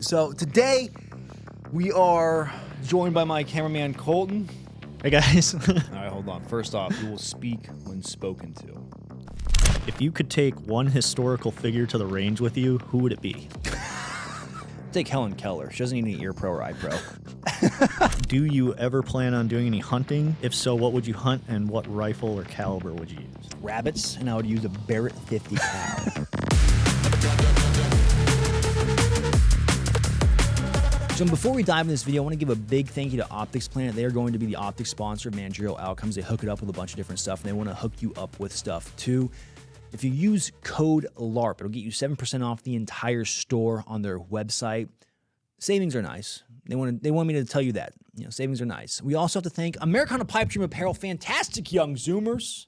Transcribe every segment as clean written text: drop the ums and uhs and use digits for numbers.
So today we are joined by my cameraman Colton. Hey guys. All right, hold on. First off, you will speak when spoken to. If you could take one historical figure to the range with you, who would it be? Take Helen Keller. She doesn't need any ear pro or eye pro. Do you ever plan on doing any hunting? If so, what would you hunt and what rifle or caliber would you use? Rabbits, and I would use a Barrett 50 cal. So before we dive into this video, I want to give a big thank you to Optics Planet. They are going to be the optics sponsor of Managerial Outcomes. They hook it up with a bunch of different stuff, and they want to hook you up with stuff too. If you use code LARP, it'll get you 7% off the entire store on their website. Savings are nice. They want me to tell you that. You know, savings are nice. We also have to thank Americana Pipe Dream Apparel, fantastic young Zoomers,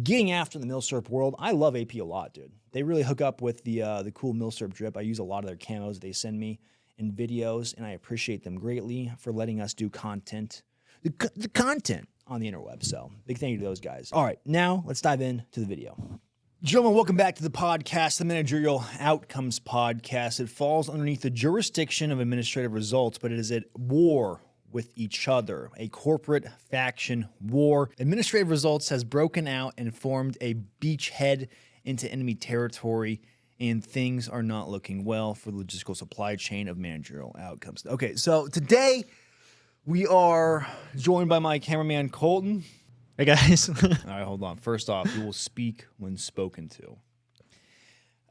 getting after the Milsurp world. I love AP a lot, dude. They really hook up with the cool Milsurp drip. I use a lot of their camos that they send me in videos, and I appreciate them greatly for letting us do content, the content on the interweb. So big thank you to those guys. All right, now let's dive into the video. Gentlemen, welcome back to the podcast, the Managerial Outcomes Podcast. It falls underneath the jurisdiction of administrative results, but it is at war with each other, a corporate faction war. Administrative results has broken out and formed a beachhead into enemy territory, and things are not looking well for the logistical supply chain of managerial outcomes. Okay, so today we are joined by my cameraman Colton. Hey guys. All right, hold on. First off, you will speak when spoken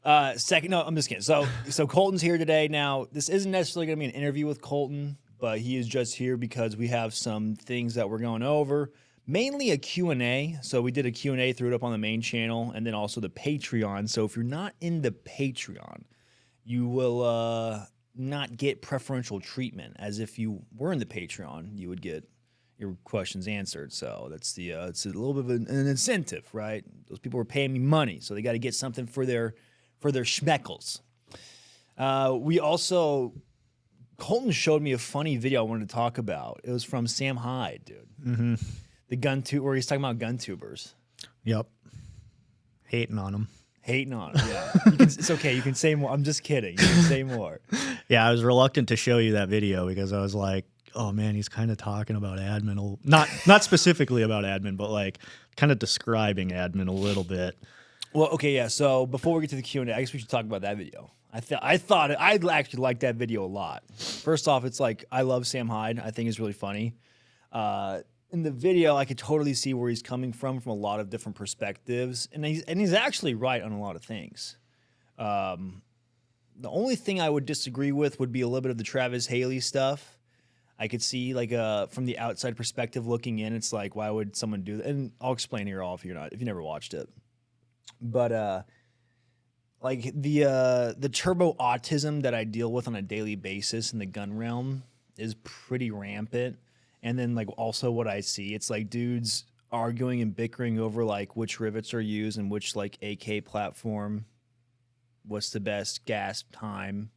to. Second, no, I'm just kidding. So Colton's here today. Now, this isn't necessarily going to be an interview with Colton, but he is just here because we have some things that we're going over. Mainly a Q&A. So we did a Q&A, threw it up on the main channel, and then also the Patreon. So if you're not in the Patreon, you will not get preferential treatment. As if you were in the Patreon, you would get your questions answered. So that's it's a little bit of an incentive, right? Those people are paying me money, so they got to get something for their schmeckles. We also, Colton showed me a funny video I wanted to talk about. It was from Sam Hyde, dude. Mm-hmm. The GunTuber, where he's talking about GunTubers. Yep. Hating on them. Hating on them, yeah. It's okay. You can say more. I'm just kidding. You can say more. Yeah, I was reluctant to show you that video because I was like, oh man, he's kind of talking about admin. Not specifically about admin, but like kind of describing admin a little bit. Well, okay, yeah. So before we get to the Q&A, I guess we should talk about that video. I thought I'd actually like that video a lot. First off, it's like I love Sam Hyde. I think it's really funny. In the video, I could totally see where he's coming from a lot of different perspectives, and he's actually right on a lot of things. The only thing I would disagree with would be a little bit of the Travis Haley stuff. I could see like from the outside perspective looking in, it's like, why would someone do that? And I'll explain here all if you never watched it. But like the turbo autism that I deal with on a daily basis in the gun realm is pretty rampant. And then like also what I see, it's like dudes arguing and bickering over like which rivets are used and which like AK platform, what's the best gas time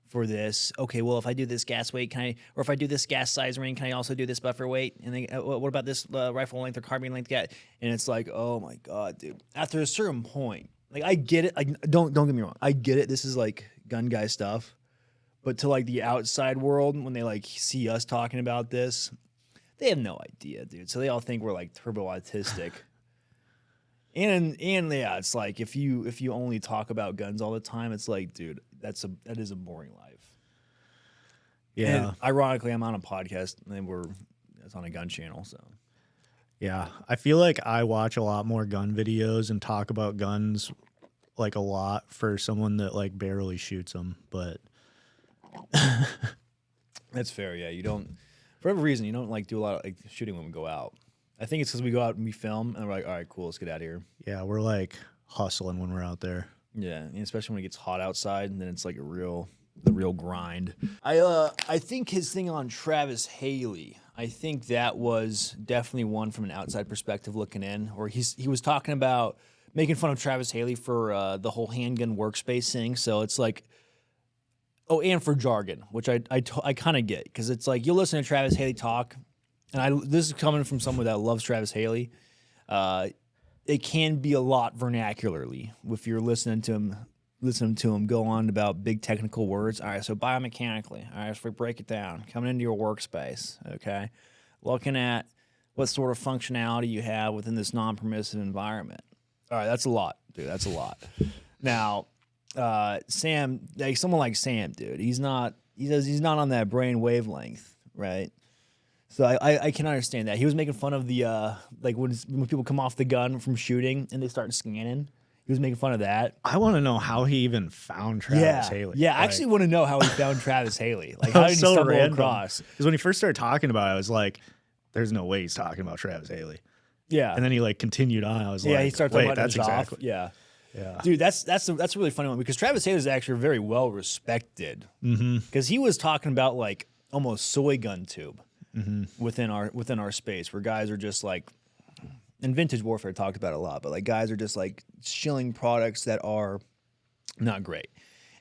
for this. Okay, well, if I do this gas weight, or if I do this gas size ring, can I also do this buffer weight? And then what about this rifle length or carbine length? And it's like, oh my God, dude. After a certain point, like I get it. Like don't get me wrong. I get it. This is like gun guy stuff. But to like the outside world, when they like see us talking about this, they have no idea, dude. So they all think we're like turbo autistic. and yeah, it's like if you only talk about guns all the time, it's like, dude, that is a boring life. Yeah. And ironically, I'm on a podcast and it's on a gun channel, so. Yeah, I feel like I watch a lot more gun videos and talk about guns like a lot for someone that like barely shoots them, but that's fair. Yeah, you don't, for whatever reason, you don't like do a lot of like shooting when we go out. I think it's because we go out and we film and we're like, all right, cool, let's get out of here. Yeah, we're like hustling when we're out there. Yeah, and especially when it gets hot outside, and then it's like the real grind. I think his thing on Travis Haley, I think that was definitely one from an outside perspective looking in, where he was talking about making fun of Travis Haley for the whole handgun workspace thing. So it's like, oh, and for jargon, which I kind of get, because it's like you'll listen to Travis Haley talk, and this is coming from someone that loves Travis Haley. It can be a lot vernacularly if you're listening to him listening to him go on about big technical words. All right, so biomechanically, all right, so we break it down. Coming into your workspace, okay, looking at what sort of functionality you have within this non-permissive environment. All right, that's a lot, dude. That's a lot. Now, Sam, like someone like Sam, dude, he's not on that brain wavelength, right? So I can understand that. He was making fun of the like when people come off the gun from shooting and they start scanning. He was making fun of that. I want to know how he even found Travis Haley. Yeah, I actually want to know how he found Travis Haley. Like, how did he stumble across? Because when he first started talking about it, I was like, there's no way he's talking about Travis Haley. Yeah. And then he like continued on. I was like, he started talking wait, about that's exactly. Yeah. Yeah. Dude, that's a really funny one because Travis Haley is actually very well respected. Because he was talking about like almost soy gun tube within our space where guys are just like, and Vintage Warfare talked about it a lot, but like guys are just like shilling products that are not great.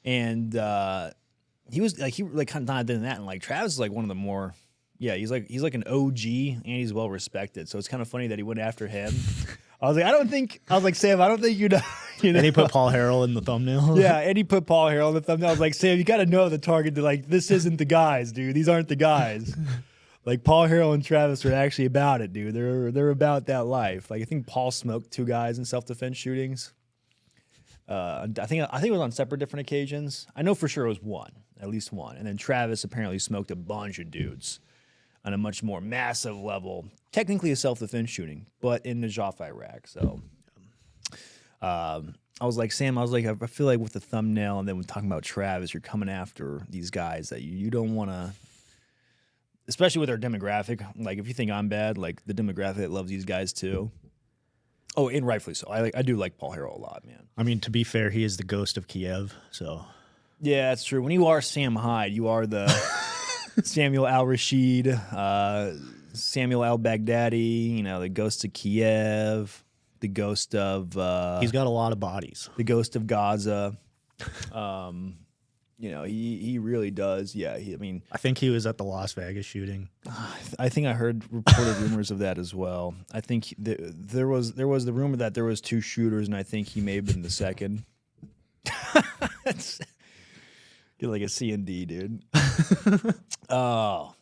And he kind of did that, and like Travis is like one of the more, he's like an OG and he's well respected. So it's kind of funny that he went after him. I was like, Sam, I don't think you know. And he put Paul Harrell in the thumbnail. Yeah, and he put Paul Harrell in the thumbnail. I was like, Sam, you got to know the target. Like, this isn't the guys, dude. These aren't the guys. Like, Paul Harrell and Travis are actually about it, dude. They're about that life. Like, I think Paul smoked 2 guys in self-defense shootings. I think it was on separate different occasions. I know for sure it was one, at least one. And then Travis apparently smoked a bunch of dudes on a much more massive level. Technically a self-defense shooting, but in Najaf, Iraq. So I was like, Sam, I feel like with the thumbnail and then when talking about Travis, you're coming after these guys that you don't want to, especially with our demographic. Like, if you think I'm bad, like the demographic that loves these guys too. Oh, and rightfully so. I do like Paul Harrell a lot, man. I mean, to be fair, he is the ghost of Kiev, so. Yeah, that's true. When you are Sam Hyde, you are the Samuel al-Rashid, Samuel al-Baghdadi, the ghost of Kiev, the ghost of... he's got a lot of bodies. The ghost of Gaza. He really does. Yeah, I think he was at the Las Vegas shooting. I think I heard reported rumors of that as well. I think there was the rumor that there was 2 shooters, and I think he may have been the second. Get like a C and D, dude. Oh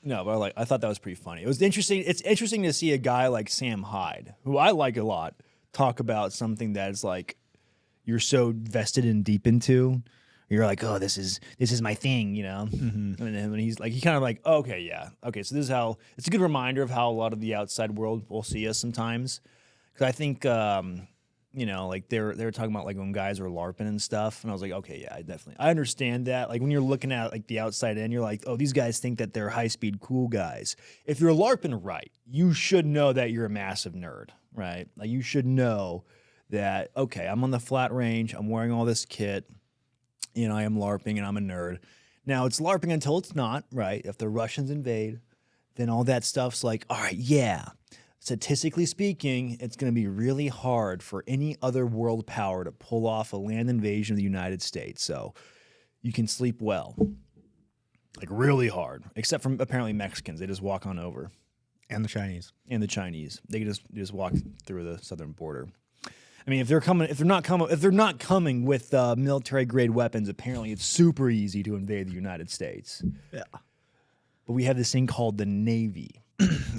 no, but I thought that was pretty funny. It was interesting. It's interesting to see a guy like Sam Hyde, who I like a lot, talk about something that is like you're so vested and deep into. You're like, oh, this is my thing, And then he's like, he kind of like, oh, okay, yeah, okay. So this is how it's a good reminder of how a lot of the outside world will see us sometimes. Because I think, like they were talking about like when guys are LARPing and stuff, and I was like, okay, yeah, I understand that. Like when you're looking at like the outside end, you're like, oh, these guys think that they're high speed cool guys. If you're LARPing right, you should know that you're a massive nerd, right? Like you should know that. Okay, I'm on the flat range. I'm wearing all this kit. I am LARPing and I'm a nerd. Now, it's LARPing until it's not, right? If the Russians invade, then all that stuff's like, all right, yeah. Statistically speaking, it's going to be really hard for any other world power to pull off a land invasion of the United States. So you can sleep well. Like really hard. Except for apparently Mexicans. They just walk on over. And the Chinese. They can just walk through the southern border. I mean, if they're not coming with military grade weapons, apparently it's super easy to invade the United States. Yeah. But we have this thing called the Navy.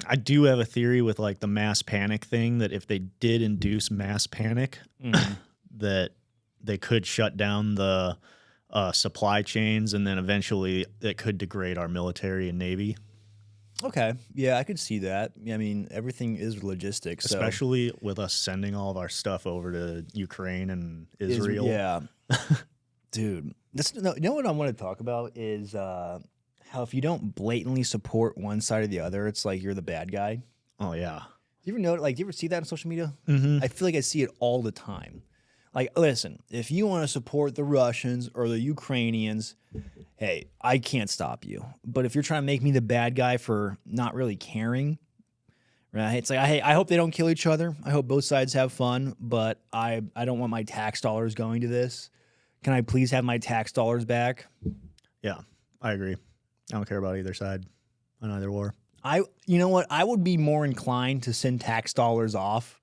I do have a theory with like the mass panic thing that if they did induce mass panic, that they could shut down the supply chains, and then eventually it could degrade our military and Navy. Okay. Yeah, I could see that. I mean, everything is logistics. Especially with us sending all of our stuff over to Ukraine and Israel. Yeah. Dude. You know what I want to talk about is how if you don't blatantly support one side or the other, it's like you're the bad guy. Oh, yeah. Do you ever know? Like, do you ever see that on social media? Mm-hmm. I feel like I see it all the time. Like, listen, if you want to support the Russians or the Ukrainians, hey, I can't stop you. But if you're trying to make me the bad guy for not really caring, right? It's like, hey, I hope they don't kill each other. I hope both sides have fun, but I don't want my tax dollars going to this. Can I please have my tax dollars back? Yeah, I agree. I don't care about either side on either war. You know what? I would be more inclined to send tax dollars off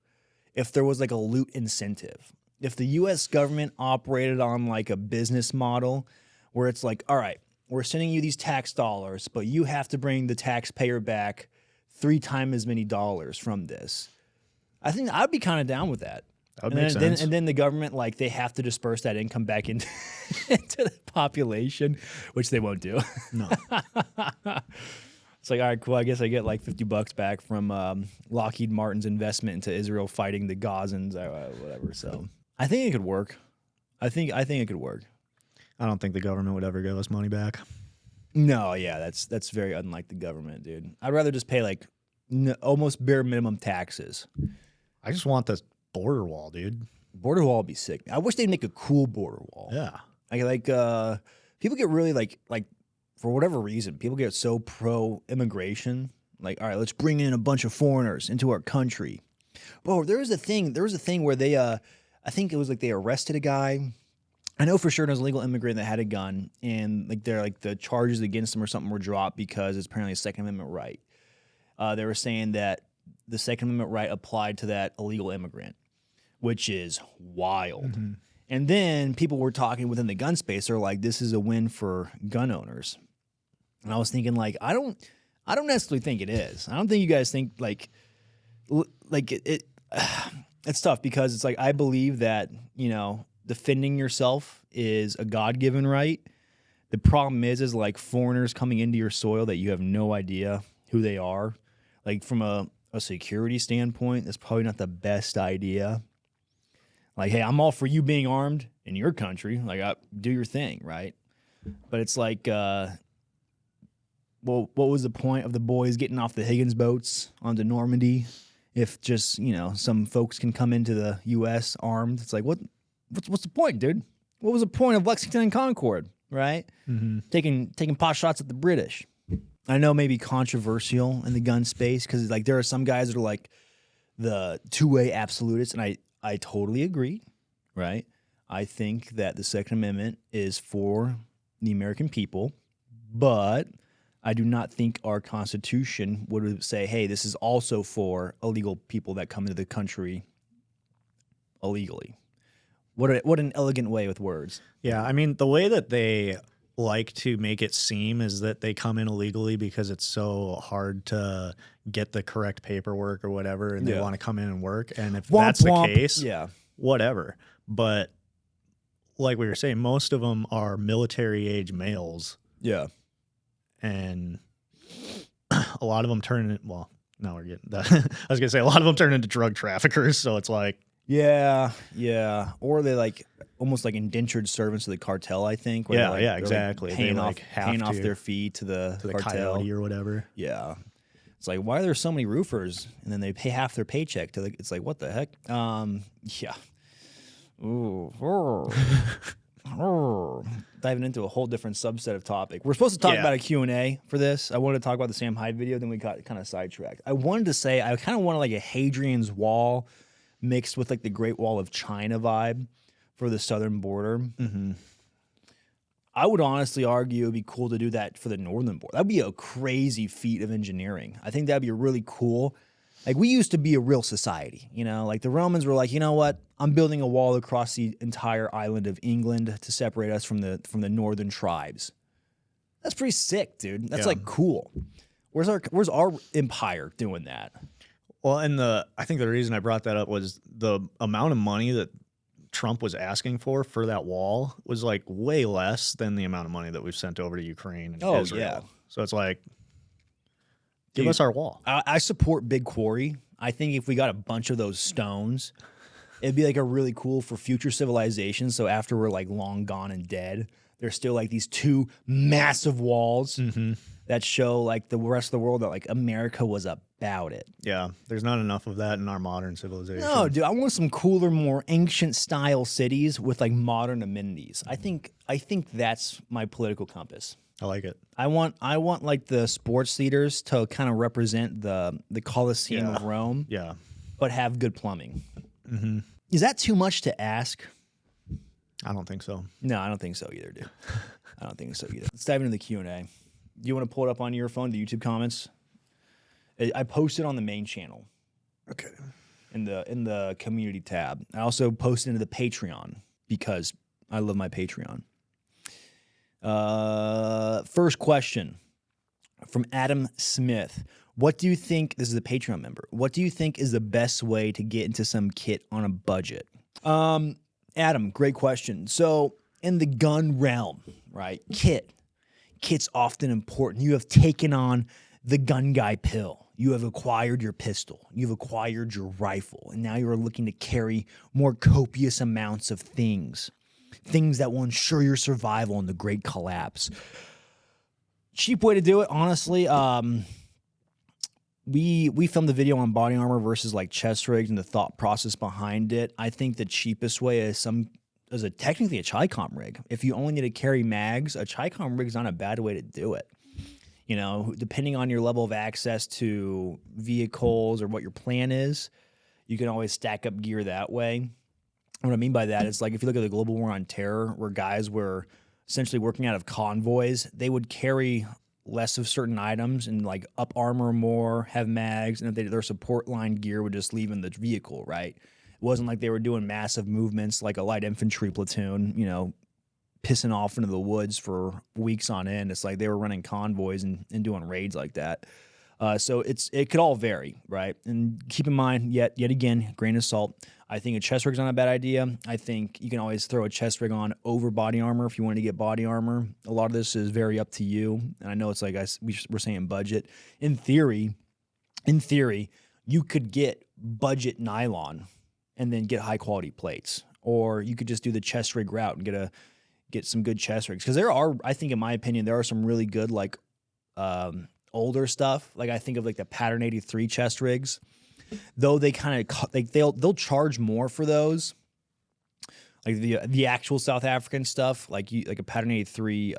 if there was like a loot incentive. if the U.S. government operated on like a business model where it's like, all right, we're sending you these tax dollars, but you have to bring the taxpayer back 3 times as many dollars from this. I think I'd be kind of down with that. That would make sense. And then the government, like, they have to disperse that income back into, into the population, which they won't do. No. It's like, all right, cool. I guess I get like $50 back from Lockheed Martin's investment into Israel fighting the Gazans, whatever. So I think it could work. I think it could work. I don't think the government would ever give us money back. No, yeah, that's very unlike the government, dude. I'd rather just pay like almost bare minimum taxes. I just want this border wall, dude. Border wall would be sick. I wish they'd make a cool border wall. Yeah. Like people get really like for whatever reason, people get so pro immigration. Like, all right, let's bring in a bunch of foreigners into our country. Bro, there was a thing where they I think it was like they arrested a guy. I know for sure there's a legal immigrant that had a gun, and like they're like the charges against him or something were dropped because it's apparently a Second Amendment right. They were saying that the Second Amendment right applied to that illegal immigrant, which is wild. Mm-hmm. And then people were talking within the gun space. They're like, "This is a win for gun owners." And I was thinking, like, I don't necessarily think it is. I don't think you guys think like it. It's tough because it's like I believe that defending yourself is a God-given right. The problem is like foreigners coming into your soil that you have no idea who they are. Like from a security standpoint, that's probably not the best idea. Like, hey, I'm all for you being armed in your country. Like, do your thing, right? But it's like, well, what was the point of the boys getting off the Higgins boats onto Normandy if just, some folks can come into the U.S. armed? It's like, what's the point, dude? What was the point of Lexington and Concord, right? Mm-hmm. Taking pot shots at the British. I know maybe controversial in the gun space because like there are some guys that are like the two-way absolutists, and I totally agree, right? I think that the Second Amendment is for the American people, but I do not think our Constitution would say, hey, this is also for illegal people that come into the country illegally. What an elegant way with words. Yeah, I mean, the way that they like to make it seem is that they come in illegally because it's so hard to get the correct paperwork or whatever, and they want to come in and work. And if that's the case, whatever. But like we were saying, most of them are military-age males. Yeah. And a lot of them turn into, well, now we're getting that. I was going to say, a lot of them turn into drug traffickers, so it's like, yeah. Or they like almost like indentured servants of the cartel, I think. Yeah, exactly. Like paying off their fee to the cartel coyote or whatever. Yeah. It's like, why are there so many roofers? And then they pay half their paycheck to it's like, what the heck? Yeah. Ooh. Diving into a whole different subset of topic. We're supposed to talk about a Q&A for this. I wanted to talk about the Sam Hyde video, then we got kind of sidetracked. I wanted to say I kind of wanted like a Hadrian's Wall mixed with like the Great Wall of China vibe for the southern border. Mm-hmm. I would honestly argue it'd be cool to do that for the northern border. That'd be a crazy feat of engineering. I think that'd be really cool. Like, we used to be a real society, like the Romans were like, you know what? I'm building a wall across the entire island of England to separate us from the northern tribes. That's pretty sick, dude. That's like cool. Where's our empire doing that? Well, and I think the reason I brought that up was the amount of money that Trump was asking for that wall was like way less than the amount of money that we've sent over to Ukraine and Israel. Yeah. So it's like, give us our wall. I support Big Quarry. I think if we got a bunch of those stones, it'd be like a really cool for future civilizations. So after we're like long gone and dead, there's still like these two massive walls that show like the rest of the world that like America was about it. Yeah, there's not enough of that in our modern civilization. No, dude, I want some cooler, more ancient style cities with like modern amenities. I think that's my political compass. I like it. I want like the sports theaters to kind of represent the Colosseum of Rome. Yeah. But have good plumbing. Mm-hmm. Is that too much to ask? I don't think so. No, I don't think so either, dude. I don't think so either. Let's dive into the Q&A. Do you want to pull it up on your phone, the YouTube comments? I posted on the main channel. Okay. in the community tab. I also posted into the Patreon because I love my Patreon. First question from Adam Smith. What do you think, this is a Patreon member, what do you think is the best way to get into some kit on a budget? Adam, great question. So in the gun realm, right, kit's often important. You have taken on the gun guy pill. You have acquired your pistol. You've acquired your rifle. And now you're looking to carry more copious amounts of things that will ensure your survival in the great collapse. Cheap way to do it, honestly. We filmed the video on body armor versus like chest rigs and the thought process behind it. I think the cheapest way is technically a Chi-Com rig. If you only need to carry mags, a Chi-Com rig is not a bad way to do it. You know, depending on your level of access to vehicles or what your plan is, you can always stack up gear that way. What I mean by that is, like, if you look at the global war on terror, where guys were essentially working out of convoys, they would carry less of certain items and like up armor more, have mags, and if their support line gear would just leave in the vehicle, right? It wasn't like they were doing massive movements like a light infantry platoon, you know, pissing off into the woods for weeks on end. It's like they were running convoys and doing raids like that. So it could all vary, right? And keep in mind, yet again, grain of salt, I think a chest rig's not a bad idea. I think you can always throw a chest rig on over body armor if you want to get body armor. A lot of this is very up to you. And I know it's like we're saying budget. In theory, you could get budget nylon and then get high quality plates. Or you could just do the chest rig route and get some good chest rigs. Because there are, I think in my opinion, there are some really good like older stuff. Like I think of like the Pattern 83 chest rigs. Though they kind of like they'll charge more for those, like the actual South African stuff, like a Pattern 83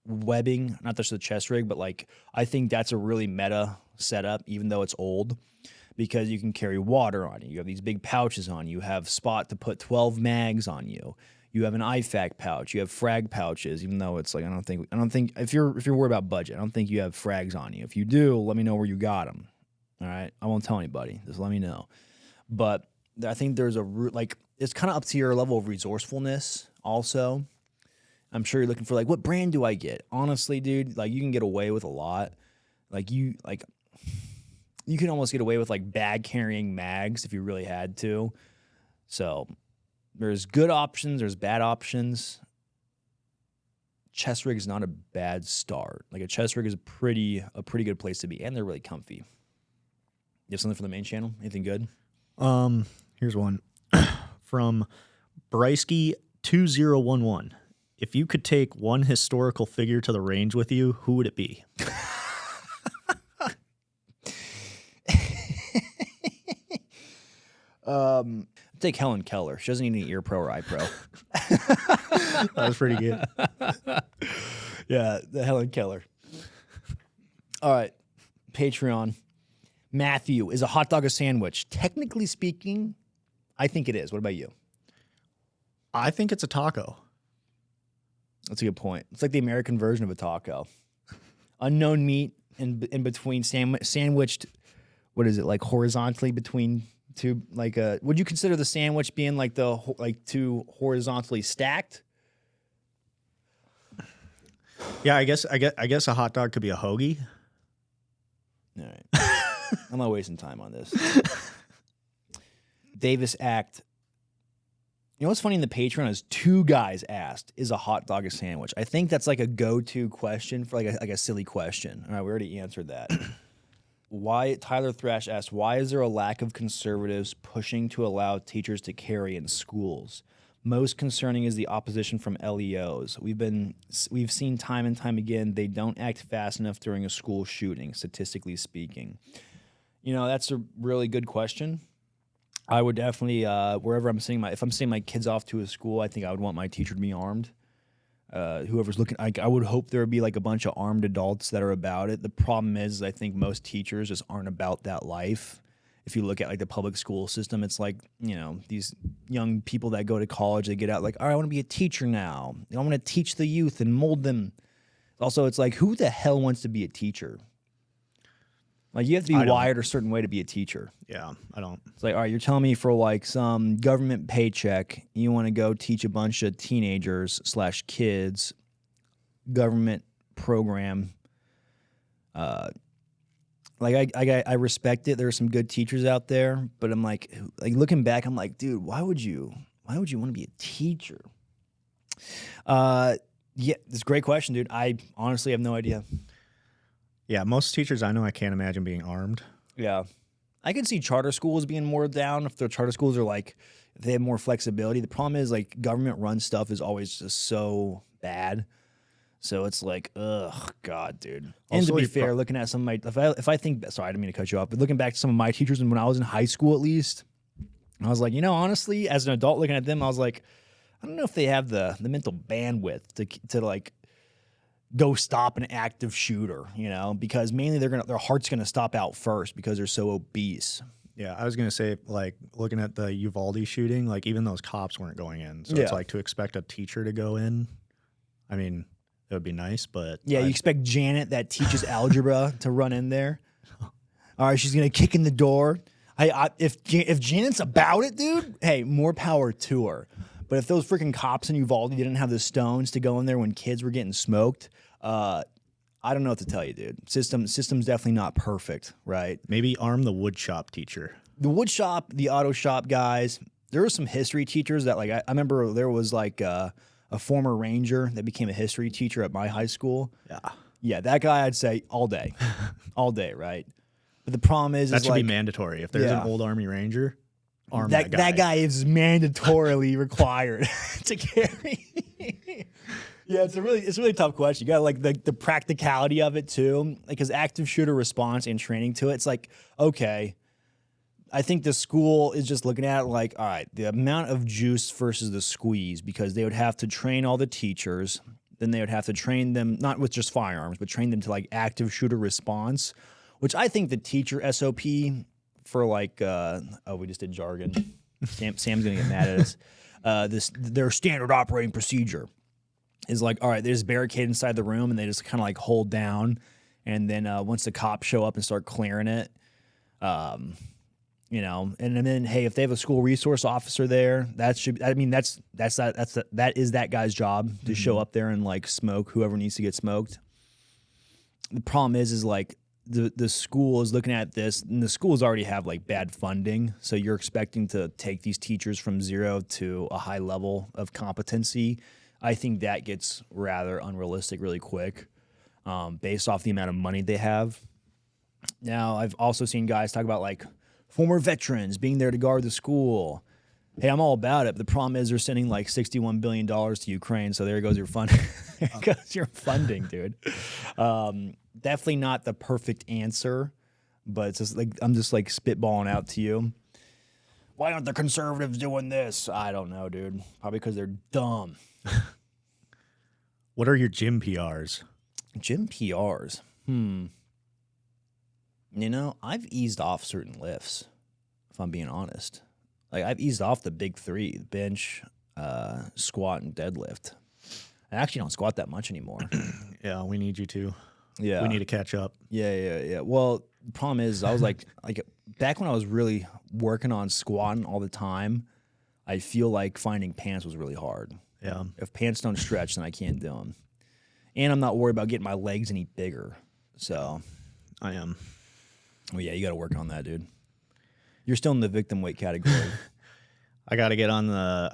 webbing, not just the chest rig, but like I think that's a really meta setup, even though it's old, because you can carry water on you. You have these big pouches on you. You have spot to put 12 mags on you. You have an IFAK pouch. You have frag pouches, even though it's like I don't think if you're worried about budget, I don't think you have frags on you. If you do, let me know where you got them. All right, I won't tell anybody. Just let me know. But I think there's it's kind of up to your level of resourcefulness. Also, I'm sure you're looking for like, what brand do I get? Honestly, dude, like you can get away with a lot. You can almost get away with like bag carrying mags if you really had to. So there's good options. There's bad options. Chest rig is not a bad start. Like a chest rig is a pretty good place to be, and they're really comfy. You have something for the main channel? Anything good? Here's one from Bryski2011. If you could take one historical figure to the range with you, who would it be? Take Helen Keller. She doesn't need any ear pro or eye pro. That was pretty good. Yeah, the Helen Keller. All right, Patreon. Matthew, is a hot dog a sandwich? Technically speaking, I think it is. What about you? I think it's a taco. That's a good point. It's like the American version of a taco. Unknown meat in between, sandwiched. What is it, like horizontally between two? Like would you consider the sandwich being like two horizontally stacked? Yeah, I guess a hot dog could be a hoagie. All right. I'm not wasting time on this. Davis Act. You know what's funny in the Patreon is 2 guys asked, is a hot dog a sandwich? I think that's like a go-to question for like a silly question. All right, we already answered that. Why, Tyler Thrash asked, why is there a lack of conservatives pushing to allow teachers to carry in schools? Most concerning is the opposition from LEOs. We've seen time and time again, they don't act fast enough during a school shooting, statistically speaking. You know, that's a really good question. I would definitely, wherever I'm sending if I'm sending my kids off to a school, I think I would want my teacher to be armed. Whoever's looking, I would hope there would be like a bunch of armed adults that are about it. The problem is, I think most teachers just aren't about that life. If you look at like the public school system, it's like, you know, these young people that go to college, they get out like, all right, I want to be a teacher now. I want to teach the youth and mold them. Also, it's like, who the hell wants to be a teacher? Like you have to I be don't. wired a certain way to be a teacher. Yeah, I don't. It's like, all right, you're telling me for like some government paycheck, you want to go teach a bunch of teenagers / kids government program. Like I respect it. There are some good teachers out there, but I'm like looking back, I'm like, dude, why would you want to be a teacher? Yeah, it's a great question, dude. I honestly have no idea. Yeah, most teachers I know, I can't imagine being armed. Yeah. I can see charter schools being more down if the charter schools are like, if they have more flexibility. The problem is like government run stuff is always just so bad. So it's like, ugh, God, dude. And Also, to be you fair, looking at some of my, if I think, sorry, I didn't mean to cut you off, but looking back to some of my teachers and when I was in high school at least, I was like, honestly, as an adult looking at them, I was like, I don't know if they have the mental bandwidth to like go stop an active shooter, because mainly their heart's gonna stop out first because they're so obese. Yeah, I was gonna say, like, looking at the Uvalde shooting, like even those cops weren't going in. So it's like to expect a teacher to go in. I mean, it would be nice, but yeah, you expect Janet that teaches algebra to run in there. All right, she's gonna kick in the door. If Janet's about it, dude, hey, more power to her. But if those freaking cops in Uvalde didn't have the stones to go in there when kids were getting smoked, I don't know what to tell you, dude. System's definitely not perfect, right? maybe arm the wood shop teacher. The wood shop, the auto shop guys, there were some history teachers that like I remember there was like a former ranger that became a history teacher at my high school. Yeah, that guy I'd say all day, right? But the problem is That should like, be mandatory. If there's an old Army Ranger, arm that guy. That guy is mandatorily required to carry. Yeah, it's a really tough question. You got like the practicality of it too, because active shooter response and training to it. It's like, okay, I think the school is just looking at it like, all right, the amount of juice versus the squeeze, because they would have to train all the teachers, then they would have to train them not with just firearms, but train them to like active shooter response, which I think the teacher SOP for like, we just did jargon. Sam's gonna get mad at us. Their standard operating procedure is like, all right, they just barricade inside the room and they just kind of like hold down, and then once the cops show up and start clearing it, and then hey, if they have a school resource officer there, that is that guy's job to show up there and like smoke whoever needs to get smoked. The problem is like the school is looking at this, and the schools already have like bad funding, so you're expecting to take these teachers from zero to a high level of competency. I think that gets rather unrealistic really quick, based off the amount of money they have. Now, I've also seen guys talk about like former veterans being there to guard the school. Hey, I'm all about it. But the problem is they're sending like $61 billion to Ukraine, so there goes your funding. There goes your funding, dude. Definitely not the perfect answer, but it's just like I'm just like spitballing out to you. Why aren't the conservatives doing this? I don't know, dude. Probably because they're dumb. What are your gym PRs? Gym PRs? I've eased off certain lifts, if I'm being honest. Like, I've eased off the big three: bench, squat, and deadlift. I actually don't squat that much anymore. Yeah, we need you to. Yeah. We need to catch up. Yeah. Well, the problem is I was like back when I was really working on squatting all the time, I feel like finding pants was really hard. Yeah. If pants don't stretch, then I can't do them. And I'm not worried about getting my legs any bigger. So I am. Well, yeah, you got to work on that, dude. You're still in the victim weight category. I got to get on the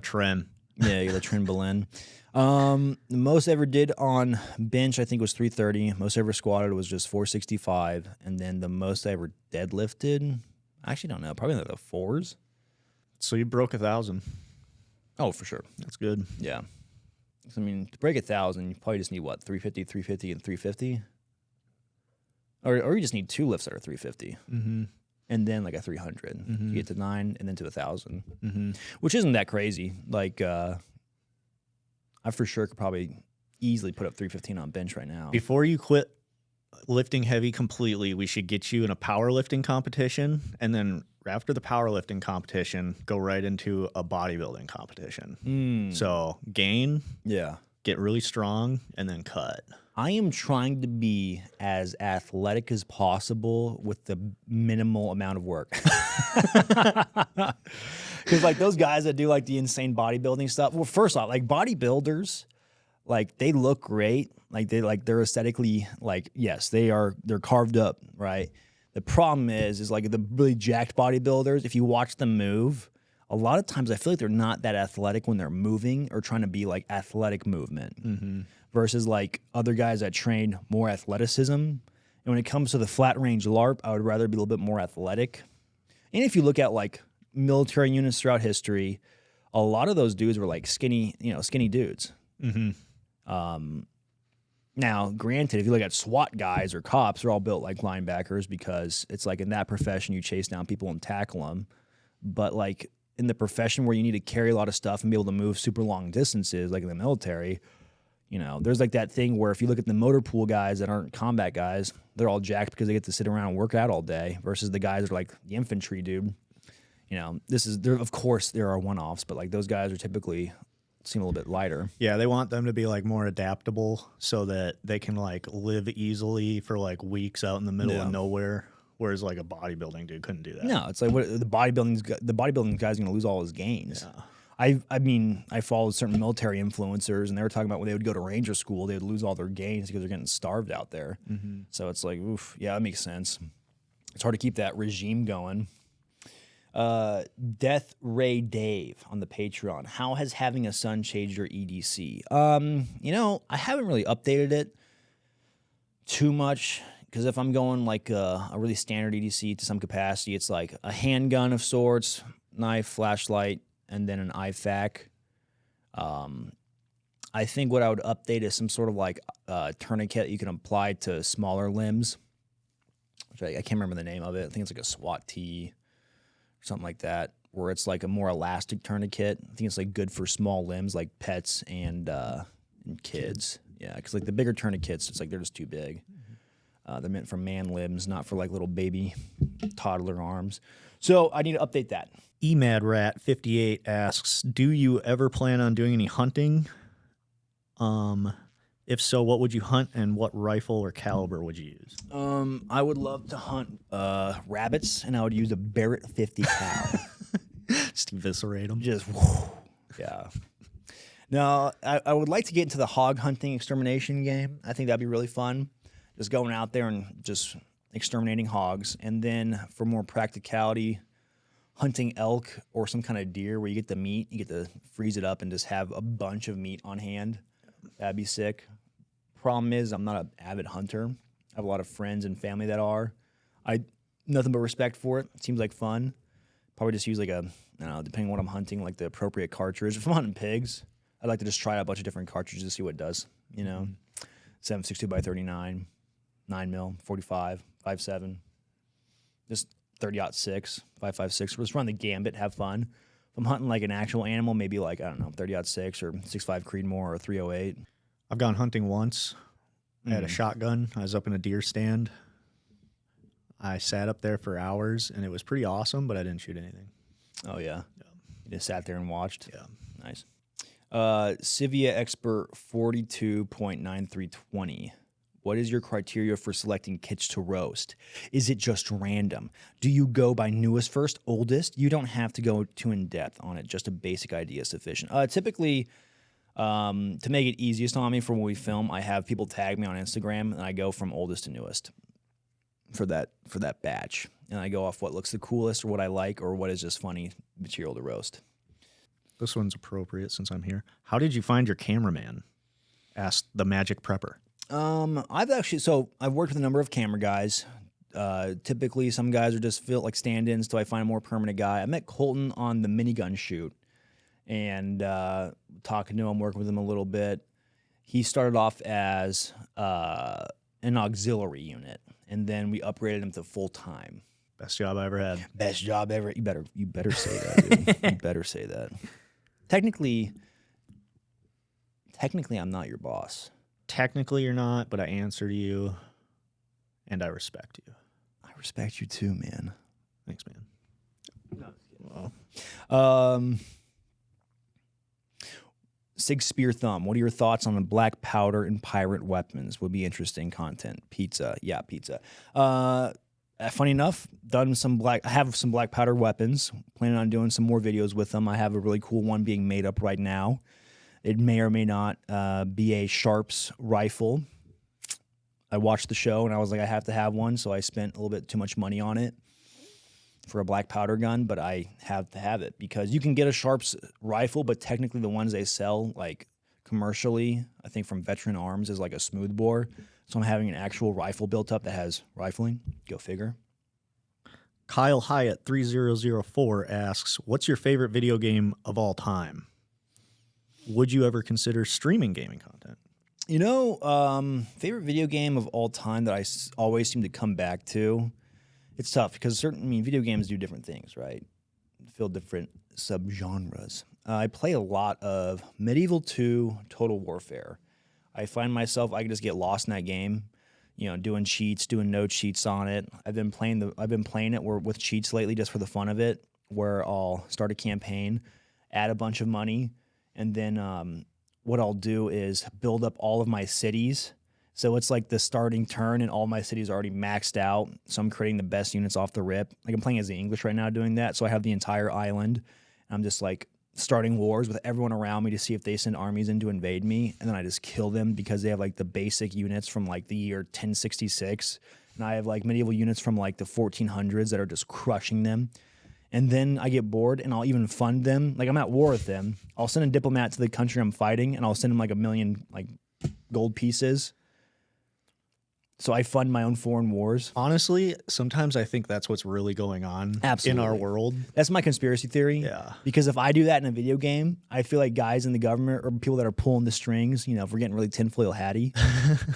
tren. Yeah, you got to Trenbolin. The most I ever did on bench, I think, was 330. Most I ever squatted was just 465. And then the most I ever deadlifted, I actually don't know, probably like the fours. So you broke 1,000. Oh, for sure. That's good. Yeah. I mean, to break 1,000, you probably just need what, 350, and 350? Or you just need two lifts that are 350. Mm-hmm. And then like a 300. Mm-hmm. You get to 9 and then to 1,000. Mm-hmm. Which isn't that crazy. Like, I for sure could probably easily put up 315 on bench right now. Before you quit lifting heavy completely, we should get you in a powerlifting competition, and then after the powerlifting competition, go right into a bodybuilding competition. So gain, Yeah. get really strong, and then cut. I am trying to be as athletic as possible with the minimal amount of work. Because like those guys that do like the insane bodybuilding stuff. Well, first off, like bodybuilders, like they look great. They're aesthetically like, yes, they're carved up, right? The problem is like the really jacked bodybuilders, if you watch them move, a lot of times I feel like they're not that athletic when they're moving or trying to be like athletic movement. Versus like other guys that train more athleticism. And when it comes to the flat range LARP, I would rather be a little bit more athletic. And if you look at like military units throughout history, a lot of those dudes were like skinny dudes. Now, granted, if you look at SWAT guys or cops, they're all built like linebackers because it's like in that profession you chase down people and tackle them. But like in the profession where you need to carry a lot of stuff and be able to move super long distances, like in the military, you know, there's like that thing where if you look at the motor pool guys that aren't combat guys, they're all jacked because they get to sit around and work out all day versus the guys that are like the infantry dude. You know, of course there are one-offs, but like those guys are typically seem a little bit lighter. Yeah, they want them to be like more adaptable so that they can like live easily for like weeks out in the middle of nowhere. Whereas like a bodybuilding dude couldn't do that. No, it's like the bodybuilding guy's gonna lose all his gains. Yeah. I mean, I followed certain military influencers, and they were talking about when they would go to Ranger school, they would lose all their gains because they're getting starved out there. So it's like, oof, yeah, that makes sense. It's hard to keep that regime going. Death Ray Dave on the Patreon. How has having a son changed your EDC? You know, I haven't really updated it too much because if I'm going like a really standard EDC to some capacity, it's like a handgun of sorts, knife, flashlight, and then an IFAK. I think what I would update is some sort of like tourniquet you can apply to smaller limbs, which I can't remember the name of it. I think it's like a SWAT T or something like that, where it's like a more elastic tourniquet. I think it's like good for small limbs like pets and kids. Yeah, because like the bigger tourniquets, it's like they're just too big. They're meant for man limbs, not for like little baby toddler arms. So I need to update that. EMadRat58 asks, do you ever plan on doing any hunting? If so, what would you hunt and what rifle or caliber would you use? I would love to hunt rabbits, and I would use a Barrett 50 cal. Just eviscerate them. Just, whoo, yeah. No, I would like to get into the hog hunting extermination game. I think that'd be really fun. Just going out there and just exterminating hogs. And then for more practicality, hunting elk or some kind of deer where you get the meat, you get to freeze it up and just have a bunch of meat on hand. That'd be sick. Problem is, I'm not an avid hunter. I have a lot of friends and family that are. Nothing but respect for it. It seems like fun. Probably just use like I don't know, depending on what I'm hunting, like the appropriate cartridge. If I'm hunting pigs, I'd like to just try out a bunch of different cartridges to see what it does. You know, 7.62 by 39, 9mm, 45, 5.7, just 30-06, 5.56. Just run the gambit, have fun. If I'm hunting like an actual animal, maybe like, I don't know, 30-06 or 6.5 Creedmoor or 308. I've gone hunting once. I had a shotgun. I was up in a deer stand. I sat up there for hours, and it was pretty awesome, but I didn't shoot anything. Oh, yeah. You just sat there and watched? Yeah. Nice. Civia Expert 42.9320. What is your criteria for selecting kits to roast? Is it just random? Do you go by newest first, oldest? You don't have to go too in-depth on it. Just a basic idea is sufficient. Typically, to make it easiest on me for when we film, I have people tag me on Instagram, and I go from oldest to newest for that batch. And I go off what looks the coolest or what I like or what is just funny material to roast. This one's appropriate since I'm here. How did you find your cameraman? Asked the Magic Prepper. I've worked with a number of camera guys. Typically, some guys are just feel like stand-ins till I find a more permanent guy. I met Colton on the minigun shoot, and talking to him, working with him a little bit. He started off as an auxiliary unit, and then we upgraded him to full-time. Best job I ever had. Best job ever. You better say that, dude. You better say that. Technically, I'm not your boss. Technically you're not, but I answer you, and I respect you. I respect you too, man. Thanks, man. No, Sig Spear Thumb, what are your thoughts on the black powder and pirate weapons? Would be interesting content. Pizza. Yeah, pizza. Funny enough, I have some black powder weapons. Planning on doing some more videos with them. I have a really cool one being made up right now. It may or may not be a Sharps rifle. I watched the show and I was like, I have to have one, so I spent a little bit too much money on it for a black powder gun, but I have to have it because you can get a Sharps rifle, but technically the ones they sell like commercially, I think from Veteran Arms, is like a smooth bore. So I'm having an actual rifle built up that has rifling. Go figure. Kyle Hyatt 3004 asks, what's your favorite video game of all time? Would you ever consider streaming gaming content? You know, favorite video game of all time that I always seem to come back to. It's tough because video games do different things, right? Fill different subgenres. I play a lot of Medieval 2 Total Warfare. I find myself, I can just get lost in that game, doing cheats, doing no cheats on it. I've been playing it with cheats lately just for the fun of it, where I'll start a campaign, add a bunch of money, and then what I'll do is build up all of my cities. So it's like the starting turn and all my cities are already maxed out. So I'm creating the best units off the rip. Like I'm playing as the English right now doing that. So I have the entire island. And I'm just like starting wars with everyone around me to see if they send armies in to invade me. And then I just kill them because they have like the basic units from like the year 1066. And I have like medieval units from like the 1400s that are just crushing them. And then I get bored and I'll even fund them. Like I'm at war with them. I'll send a diplomat to the country I'm fighting and I'll send them like 1 million like gold pieces. So I fund my own foreign wars. Honestly, sometimes I think that's what's really going on Absolutely. in our world. That's my conspiracy theory. Yeah. Because if I do that in a video game, I feel like guys in the government or people that are pulling the strings, if we're getting really tinfoil hatty,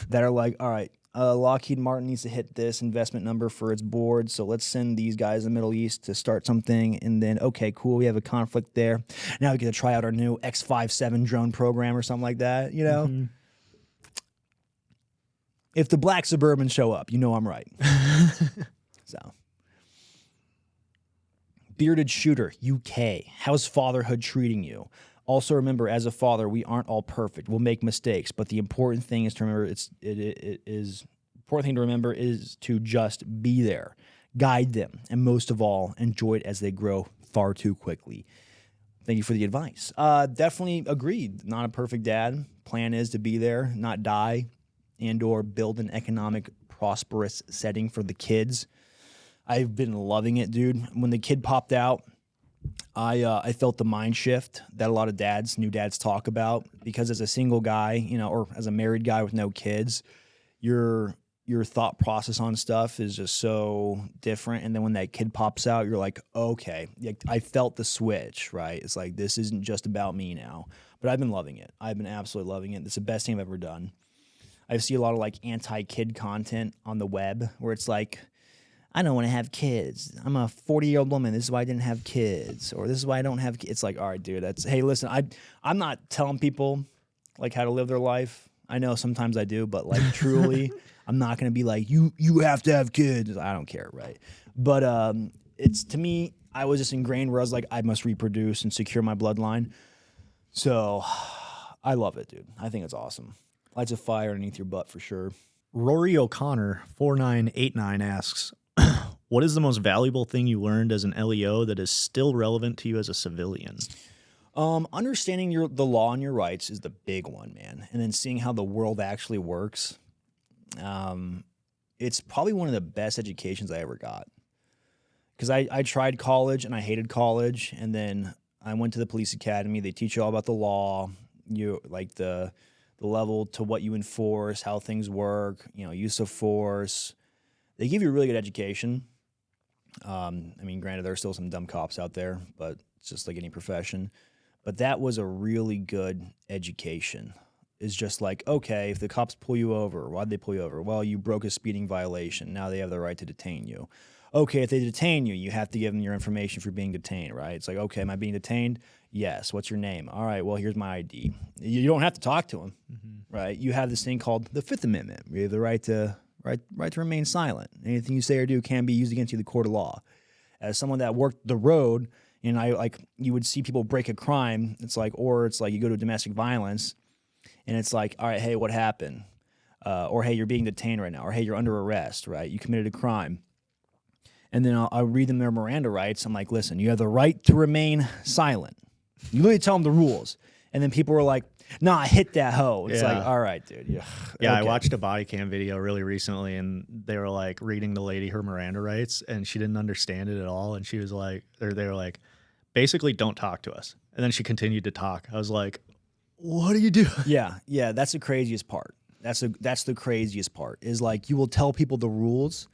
that are like, all right, Lockheed Martin needs to hit this investment number for its board, so let's send these guys in the Middle East to start something, and then, okay, cool, we have a conflict there. Now we get to try out our new X-57 drone program or something like that, Mm-hmm. If the black Suburbans show up, I'm right. So. Bearded Shooter, UK. How's fatherhood treating you? Also remember, as a father, we aren't all perfect. We'll make mistakes, but the important thing is to remember is to just be there, guide them, and most of all, enjoy it as they grow far too quickly. Thank you for the advice. Definitely agreed. Not a perfect dad. Plan is to be there, not die, and or build an economic prosperous setting for the kids. I've been loving it, dude. When the kid popped out, I felt the mind shift that a lot of new dads talk about, because as a single guy, or as a married guy with no kids, your thought process on stuff is just so different. And then when that kid pops out, you're like, okay, I felt the switch, right? It's like, this isn't just about me now. But I've been loving it. I've been absolutely loving it. It's the best thing I've ever done. I see a lot of like anti-kid content on the web where it's like, I don't want to have kids. I'm a 40-year-old woman. This is why I didn't have kids, or this is why I don't have kids. It's like, all right, dude, hey, listen, I'm not telling people like how to live their life. I know sometimes I do, but like truly, I'm not going to be like, you have to have kids. I don't care, right? But it's, to me, I was just ingrained where I was like, I must reproduce and secure my bloodline. So I love it, dude. I think it's awesome. Lights of fire underneath your butt for sure. Rory O'Connor 4989 asks, what is the most valuable thing you learned as an LEO that is still relevant to you as a civilian? Understanding the law and your rights is the big one, man. And then seeing how the world actually works. It's probably one of the best educations I ever got. Because I tried college and I hated college. And then I went to the police academy. They teach you all about the law, like the level to what you enforce, how things work, use of force. They give you a really good education. Granted, there are still some dumb cops out there, but it's just like any profession. But that was a really good education. It's just like, okay, if the cops pull you over, why'd they pull you over? Well, you broke a speeding violation. Now they have the right to detain you. Okay, if they detain you, you have to give them your information for being detained, right? It's like, okay, am I being detained? Yes. What's your name? All right, well, here's my ID. You don't have to talk to them, right? You have this thing called the Fifth Amendment. You have the right to remain silent. Anything you say or do can be used against you in the court of law. As someone that worked the road, And you would see people break a crime. It's like, or it's like you go to domestic violence and it's like, all right, hey, what happened? Or hey, you're being detained right now. Or hey, you're under arrest, right? You committed a crime. And then I'll read them their Miranda rights. I'm like, listen, you have the right to remain silent. You literally tell them the rules. And then people were like, nah, I hit that hoe. It's like, all right, dude. Yeah, yeah. okay. I watched a body cam video really recently, and they were like reading the lady her Miranda rights, and she didn't understand it at all. And she was like, or they were like, basically, don't talk to us. And then she continued to talk. I was like, what are you doing? Yeah. That's the craziest part. That's the craziest part is like you will tell people the rules,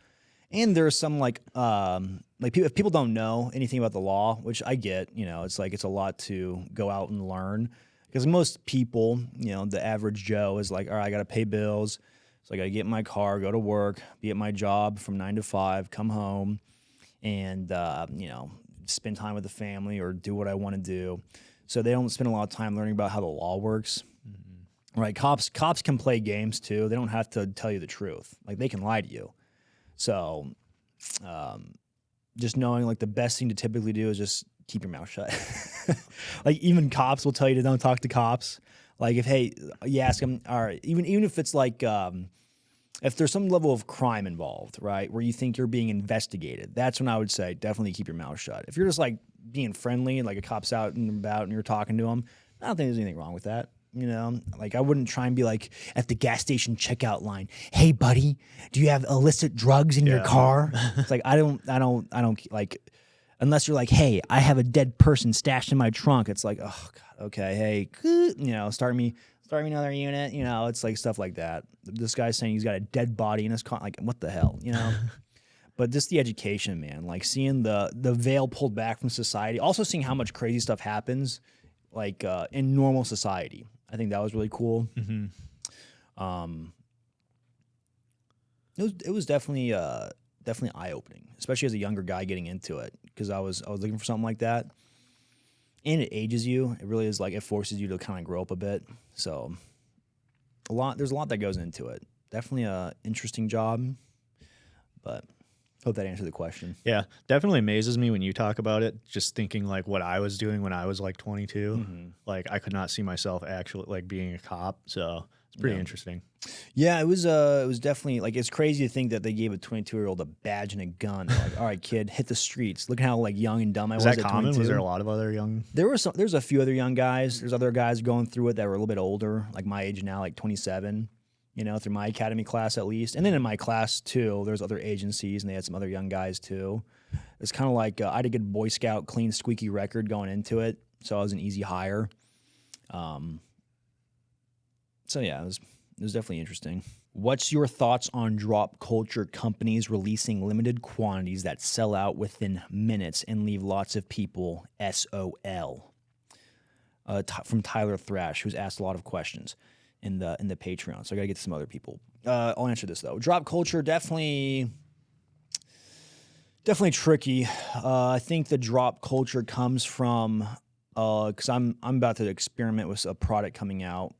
and there's some like if people don't know anything about the law, which I get, it's like it's a lot to go out and learn. Because most people, the average Joe is like, all right, I got to pay bills. So I got to get in my car, go to work, be at my job from 9 to 5, come home, and, spend time with the family or do what I want to do. So they don't spend a lot of time learning about how the law works. Mm-hmm. Right? Cops can play games too. They don't have to tell you the truth. Like they can lie to you. So just knowing like the best thing to typically do is just keep your mouth shut. Like even cops will tell you to don't talk to cops. Like if you ask them, all right, even if it's like if there's some level of crime involved, right, where you think you're being investigated, that's when I would say definitely keep your mouth shut. If you're just like being friendly and like a cop's out and about and you're talking to them, I don't think there's anything wrong with that. Like I wouldn't try and be like at the gas station checkout line, hey buddy, do you have illicit drugs in your car? It's like I don't like, unless you're like, hey, I have a dead person stashed in my trunk. It's like, oh God, okay, hey, start me another unit. It's like stuff like that. This guy's saying he's got a dead body in his car. Like, what the hell, But just the education, man. Like seeing the veil pulled back from society. Also seeing how much crazy stuff happens, like in normal society. I think that was really cool. Mm-hmm. It was definitely eye opening, especially as a younger guy getting into it, because I was looking for something like that, and it ages you. It really is like it forces you to kind of grow up a bit. So there's a lot that goes into it. Definitely a interesting job, but hope that answered the question. Yeah, definitely amazes me when you talk about it, just thinking like what I was doing when I was like 22. Mm-hmm. Like I could not see myself actually like being a cop. So it's pretty interesting. Yeah, it was definitely like, it's crazy to think that they gave a 22-year-old a badge and a gun. They're like, all right, kid, hit the streets. Look how like young and dumb I was. Is that at common? 22. Was there a lot of other young? There's a few other young guys. There's other guys going through it that were a little bit older, like my age now, like 27. Through my academy class at least. And then in my class too, there's other agencies and they had some other young guys too. It's kind of like I had a good Boy Scout, clean, squeaky record going into it. So I was an easy hire. So yeah, it was definitely interesting. What's your thoughts on drop culture companies releasing limited quantities that sell out within minutes and leave lots of people SOL? From Tyler Thrash, who's asked a lot of questions in the Patreon. So I got to get to some other people. I'll answer this though. Drop culture, definitely tricky. I think the drop culture comes from because I'm about to experiment with a product coming out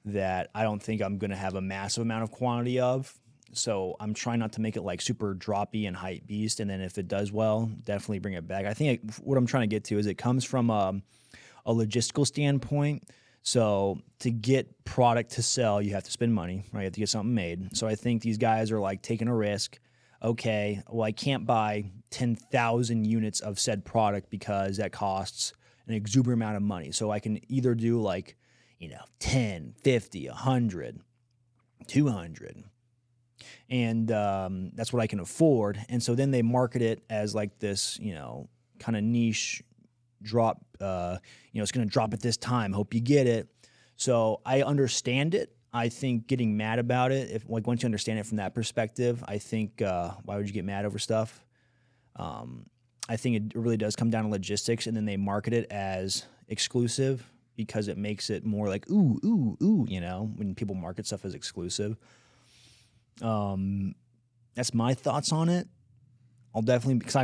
that I don't think I'm going to have a massive amount of quantity of. So I'm trying not to make it like super droppy and hype beast. And then if it does well, definitely bring it back. I think what I'm trying to get to is it comes from a logistical standpoint. So to get product to sell, you have to spend money, right? You have to get something made. So I think these guys are like taking a risk. Okay, well, I can't buy 10,000 units of said product because that costs an exuberant amount of money. So I can either do like, 10, 50, 100, 200. And that's what I can afford. And so then they market it as like this, kind of niche drop, it's going to drop at this time. Hope you get it. So I understand it. I think getting mad about it, once you understand it from that perspective, I think why would you get mad over stuff? I think it really does come down to logistics, and then they market it as exclusive because it makes it more like ooh, when people market stuff as exclusive. That's my thoughts on it. I'll definitely, because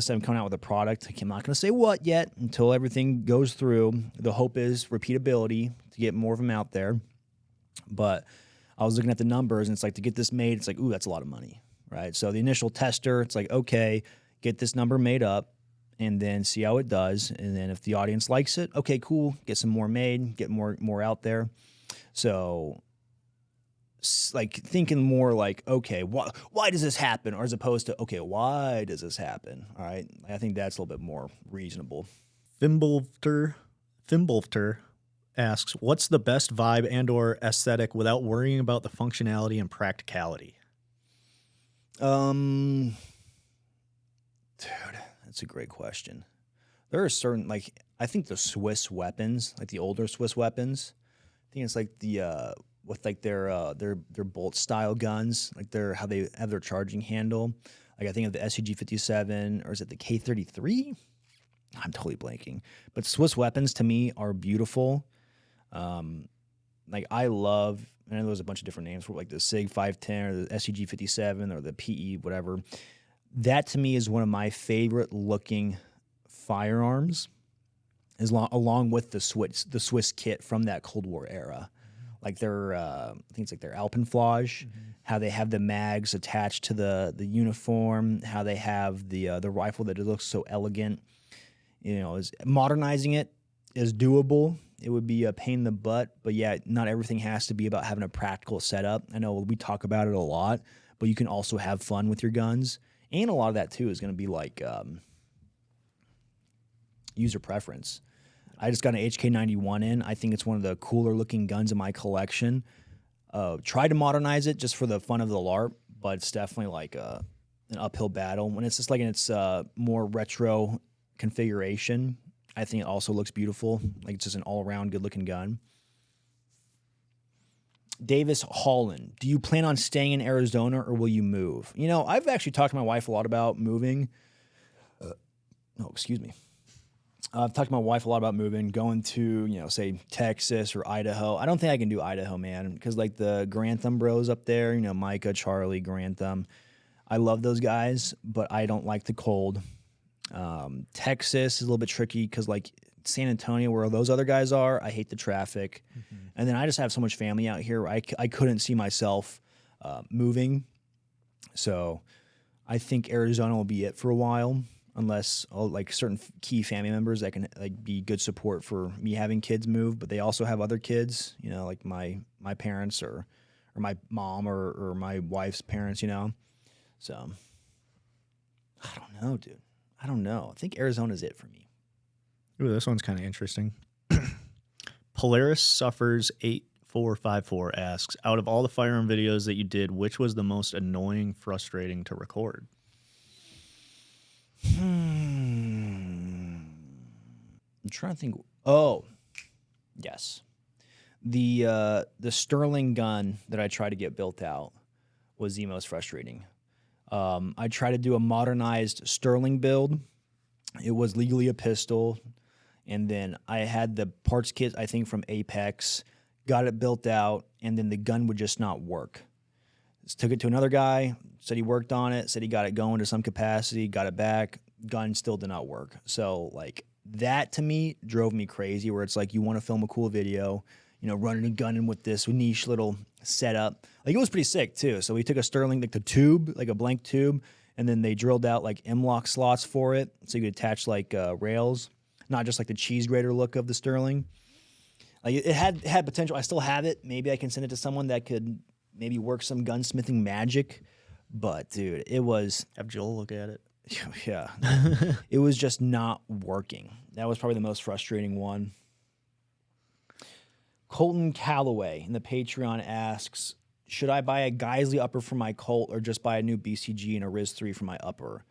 I'm coming out with a product. I'm not going to say what yet until everything goes through. The hope is repeatability to get more of them out there. But I was looking at the numbers, and it's like to get this made, it's like, ooh, that's a lot of money, right? So the initial tester, it's like, okay, get this number made up, and then see how it does. And then if the audience likes it, okay, cool, get some more made, get more out there. So like thinking more like, okay, why does this happen? Or as opposed to, okay, why does this happen? All right. I think that's a little bit more reasonable. Thimblefter asks, what's the best vibe and or aesthetic without worrying about the functionality and practicality? Dude, that's a great question. There are certain, like, I think the Swiss weapons, like the older Swiss weapons, I think it's like the with like their bolt style guns, like how they have their charging handle. Like I think of the SCG-57, or is it the K-33? I'm totally blanking. But Swiss weapons to me are beautiful. Like I love, I know there's a bunch of different names for like the SIG 510 or the SCG-57 or the PE, whatever. That to me is one of my favorite looking firearms, along with the Swiss kit from that Cold War era. Like their, I think it's like their Alpenflage, how they have the mags attached to the uniform, how they have the rifle that it looks so elegant. You know, modernizing it is doable. It would be a pain in the butt, but yeah, not everything has to be about having a practical setup. I know we talk about it a lot, but you can also have fun with your guns. And a lot of that too is going to be like user preference. I just got an HK91 in. I think it's one of the cooler looking guns in my collection. Tried to modernize it just for the fun of the LARP, but it's definitely like an uphill battle. When it's just like in its more retro configuration, I think it also looks beautiful. Like it's just an all-around good-looking gun. Davis Holland, do you plan on staying in Arizona or will you move? You know, I've actually talked to my wife a lot about moving. Excuse me. I've talked to my wife a lot about moving, going to, you know, say Texas or Idaho. I don't think I can do Idaho, man, because like the Grantham bros up there, you know, Micah, Charlie, Grantham. I love those guys, but I don't like the cold. Texas is a little bit tricky because like San Antonio, where those other guys are, I hate the traffic. And then I just have so much family out here. I couldn't see myself moving. So I think Arizona will be it for a while, unless like certain key family members that can like be good support for me having kids move, but they also have other kids, you know, like my parents or my mom or my wife's parents, you know. So I don't know, dude. I don't know. I think Arizona's it for me. Ooh, this one's kind of interesting. Polaris Suffers 8454 asks, out of all the firearm videos that you did, which was the most annoying, frustrating to record? I'm trying to think. Oh, yes. The Sterling gun that I tried to get built out was the most frustrating. I tried to do a modernized Sterling build. It was legally a pistol. And then I had the parts kit, I think, from Apex, got it built out, and then the gun would just not work. Just took it to another guy, said he worked on it, said he got it going to some capacity, got it back, gun still did not work. So, like, that to me drove me crazy, where it's like you want to film a cool video, you know, running a gun in with this niche little setup. Like, it was pretty sick, too. So we took a Sterling, like the tube, like a blank tube, and then they drilled out, like, M-lock slots for it, so you could attach, like, rails. Not just like the cheese grater look of the Sterling. Like it had potential. I still have it. Maybe I can send it to someone that could maybe work some gunsmithing magic. But dude, it was Have Joel look at it. Yeah. It was just not working. That was probably the most frustrating one. Colton Calloway in the Patreon asks, should I buy a Geisley upper for my Colt or just buy a new BCG and a Riz 3 for my upper?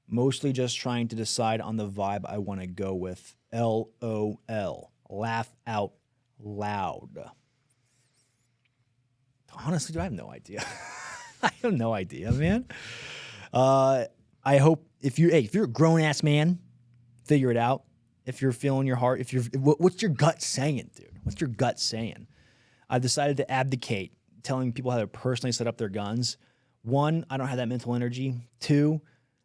Mostly just trying to decide on the vibe I want to go with. LOL. Laugh out loud. Honestly, I have no idea. I have no idea, man. I hope if you're a grown ass man, figure it out. If you're feeling your heart, what's your gut saying, dude? What's your gut saying? I've decided to abdicate telling people how to personally set up their guns. 1, I don't have that mental energy. 2,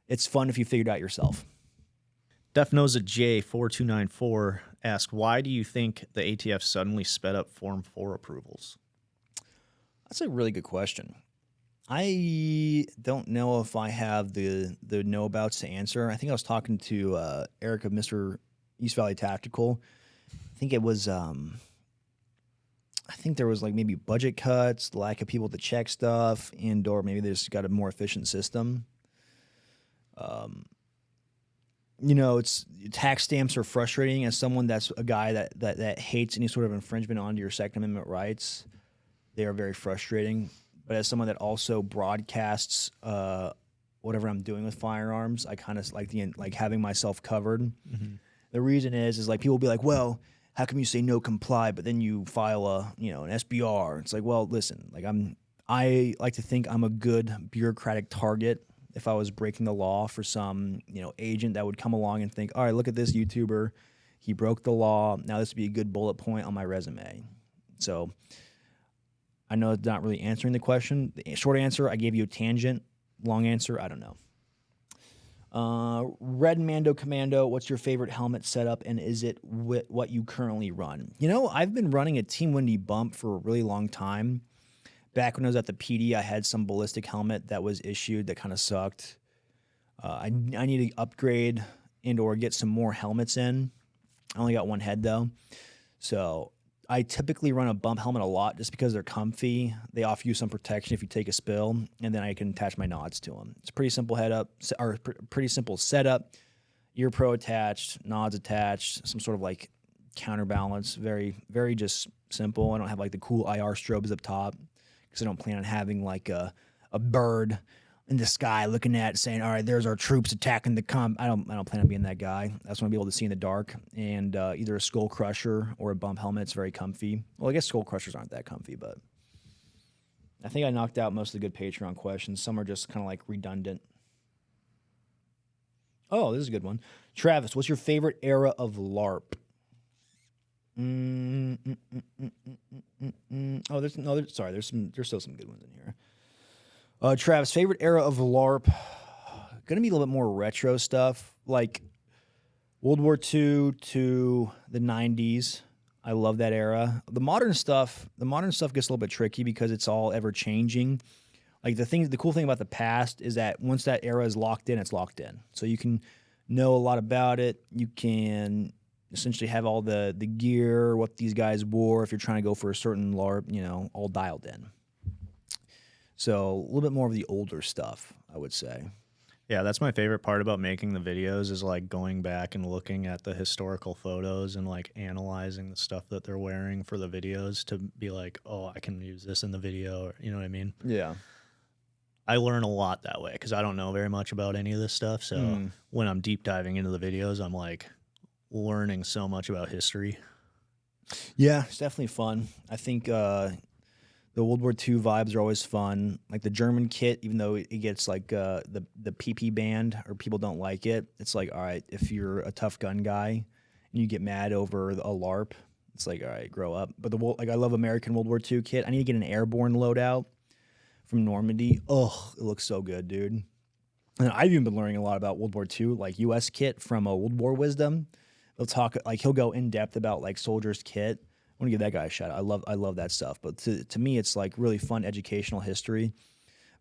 it's fun if you figured it out yourself. Defnosa J4294 asked, why do you think the ATF suddenly sped up Form 4 approvals? That's a really good question. I don't know if I have the know abouts to answer. I think I was talking to Eric of Mr. East Valley Tactical. I think it was I think there was like maybe budget cuts, lack of people to check stuff, and or maybe they just got a more efficient system. You know, it's tax stamps are frustrating as someone that's a guy that hates any sort of infringement onto your Second Amendment rights. They are very frustrating. But as someone that also broadcasts whatever I'm doing with firearms, I kind of like having myself covered. Mm-hmm. The reason is like people will be like, well, how come you say no comply, but then you file an SBR? It's like, well, listen, like I like to think I'm a good bureaucratic target. If I was breaking the law for some agent that would come along and think, all right, look at this YouTuber, he broke the law. Now this would be a good bullet point on my resume. So I know it's not really answering the question. The short answer, I gave you a tangent. Long answer, I don't know. Red Mando Commando, what's your favorite helmet setup, and is it what you currently run? I've been running a Team Windy bump for a really long time. Back when I was at the PD, I had some ballistic helmet that was issued that kind of sucked. I need to upgrade and or get some more helmets in. I only got one head, though. So I typically run a bump helmet a lot just because they're comfy. They offer you some protection if you take a spill, and then I can attach my nods to them. It's a pretty simple pretty simple setup. Ear pro attached, nods attached, some sort of like counterbalance. Very, very just simple. I don't have like the cool IR strobes up top because I don't plan on having like a bird in the sky looking at it saying, all right, there's our troops attacking the I don't plan on being that guy. I just want to be able to see in the dark. And either a skull crusher or a bump helmet. It's very comfy. Well, I guess skull crushers aren't that comfy, but I think I knocked out most of the good Patreon questions. Some are just kind of like redundant. Oh, this is a good one. Travis, what's your favorite era of LARP? Oh, there's still some good ones in here. Travis, favorite era of LARP? Gonna be a little bit more retro stuff, like World War II to the 90s. I love that era. The modern stuff gets a little bit tricky because it's all ever changing. Like the cool thing about the past is that once that era is locked in, it's locked in. So you can know a lot about it. You can essentially have all the gear, what these guys wore, if you're trying to go for a certain LARP, all dialed in. So a little bit more of the older stuff, I would say. Yeah, that's my favorite part about making the videos is like going back and looking at the historical photos and like analyzing the stuff that they're wearing for the videos to be like, oh, I can use this in the video. You know what I mean? Yeah. I learn a lot that way because I don't know very much about any of this stuff. So when I'm deep diving into the videos, I'm like learning so much about history. Yeah, it's definitely fun. I think the World War II vibes are always fun. Like the German kit, even though it gets like the PP banned or people don't like it, it's like, all right, if you're a tough gun guy and you get mad over a LARP, it's like, all right, grow up. But I love American World War II kit. I need to get an airborne loadout from Normandy. Oh, it looks so good, dude. And I've even been learning a lot about World War II, like U.S. kit from World War Wisdom. They'll talk, like he'll go in depth about like soldiers' kit. I want to give that guy a shout out. I love that stuff. But to me, it's like really fun educational history.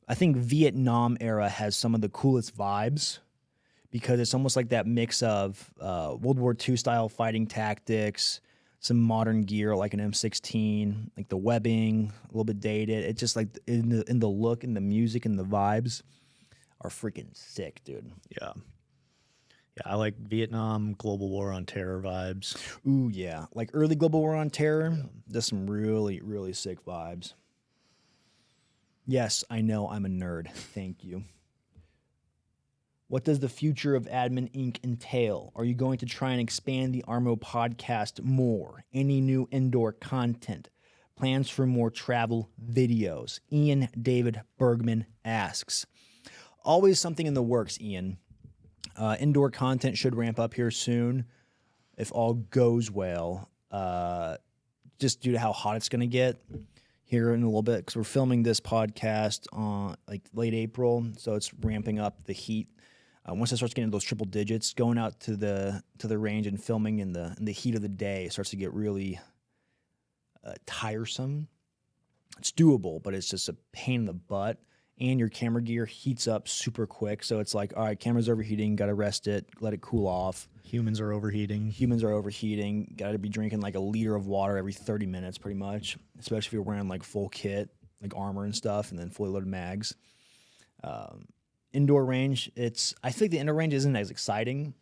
I think Vietnam era has some of the coolest vibes because it's almost like that mix of World War II style fighting tactics, some modern gear like an M16, like the webbing, a little bit dated. It's just like in the look and the music and the vibes are freaking sick, dude. Yeah. Yeah, I like Vietnam, Global War on Terror vibes. Ooh, yeah. Like early Global War on Terror, there's some really, really sick vibes. Yes, I know I'm a nerd. Thank you. What does the future of Admin Inc. entail? Are you going to try and expand the ARMOPodcast more? Any new indoor content? Plans for more travel videos? Ian David Bergman asks. Always something in the works, Ian. Indoor content should ramp up here soon if all goes well, just due to how hot it's going to get here in a little bit because we're filming this podcast on like late April, so it's ramping up the heat. Once it starts getting those triple digits, going out to the range and filming in the heat of the day, it starts to get really tiresome. It's doable, but it's just a pain in the butt. and your camera gear heats up super quick. So it's like, all right, camera's overheating, got to rest it, let it cool off. Humans are overheating. Got to be drinking like a liter of water every 30 minutes pretty much, especially if you're wearing like full kit, like armor and stuff, and then fully loaded mags. Indoor range, I think the indoor range isn't as exciting,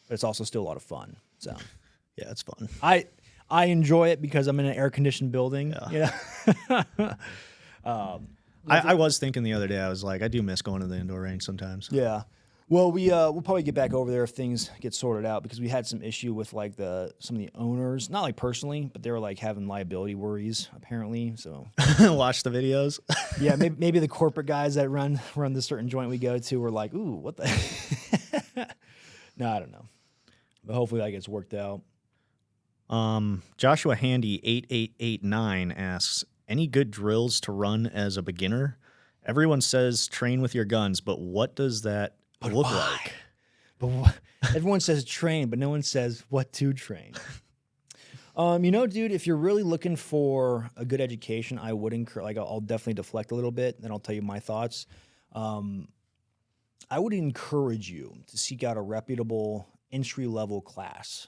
but it's also still a lot of fun. So Yeah, it's fun. I enjoy it because I'm in an air-conditioned building. Yeah. You know? I was thinking the other day, I was like, I do miss going to the indoor range sometimes. Yeah. Well, we'll probably get back over there if things get sorted out because we had some issue with like some of the owners, not like personally, but they were like having liability worries apparently. So Watch the videos. yeah, maybe the corporate guys that run this certain joint we go to were like, ooh, what the? No, I don't know, but hopefully that gets worked out. Joshua Handy 8889 asks, any good drills to run as a beginner? Everyone says train with your guns, but what does that look like? But everyone says train, but no one says what to train. Dude, if you're really looking for a good education, I would encourage. Like, I'll definitely deflect a little bit, then I'll tell you my thoughts. I would encourage you to seek out a reputable entry-level class.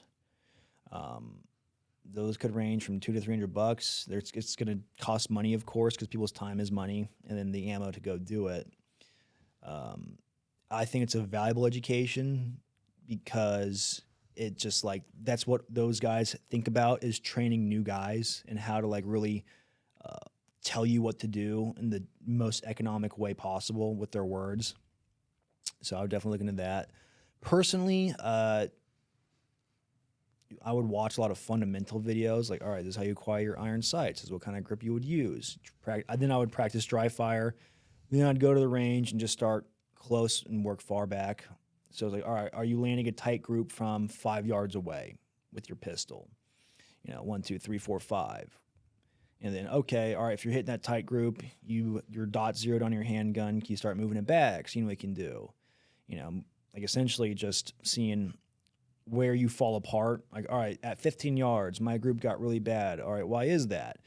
Those could range from $200 to $300. It's going to cost money, of course, because people's time is money, and then the ammo to go do it. I think it's a valuable education because it just like that's what those guys think about is training new guys and how to like really tell you what to do in the most economic way possible with their words. So I would definitely look into that. Personally, I would watch a lot of fundamental videos, like, all right, this is how you acquire your iron sights. This is what kind of grip you would use. Then I would practice dry fire. Then I'd go to the range and just start close and work far back. So it's like, all right, are you landing a tight group from 5 yards away with your pistol? 1, 2, 3, 4, 5. And then, okay, all right, if you're hitting that tight group, your dot zeroed on your handgun, can you start moving it back, seeing what you can do? Like essentially just seeing where you fall apart. Like, all right, at 15 yards, my group got really bad. All right, why is that?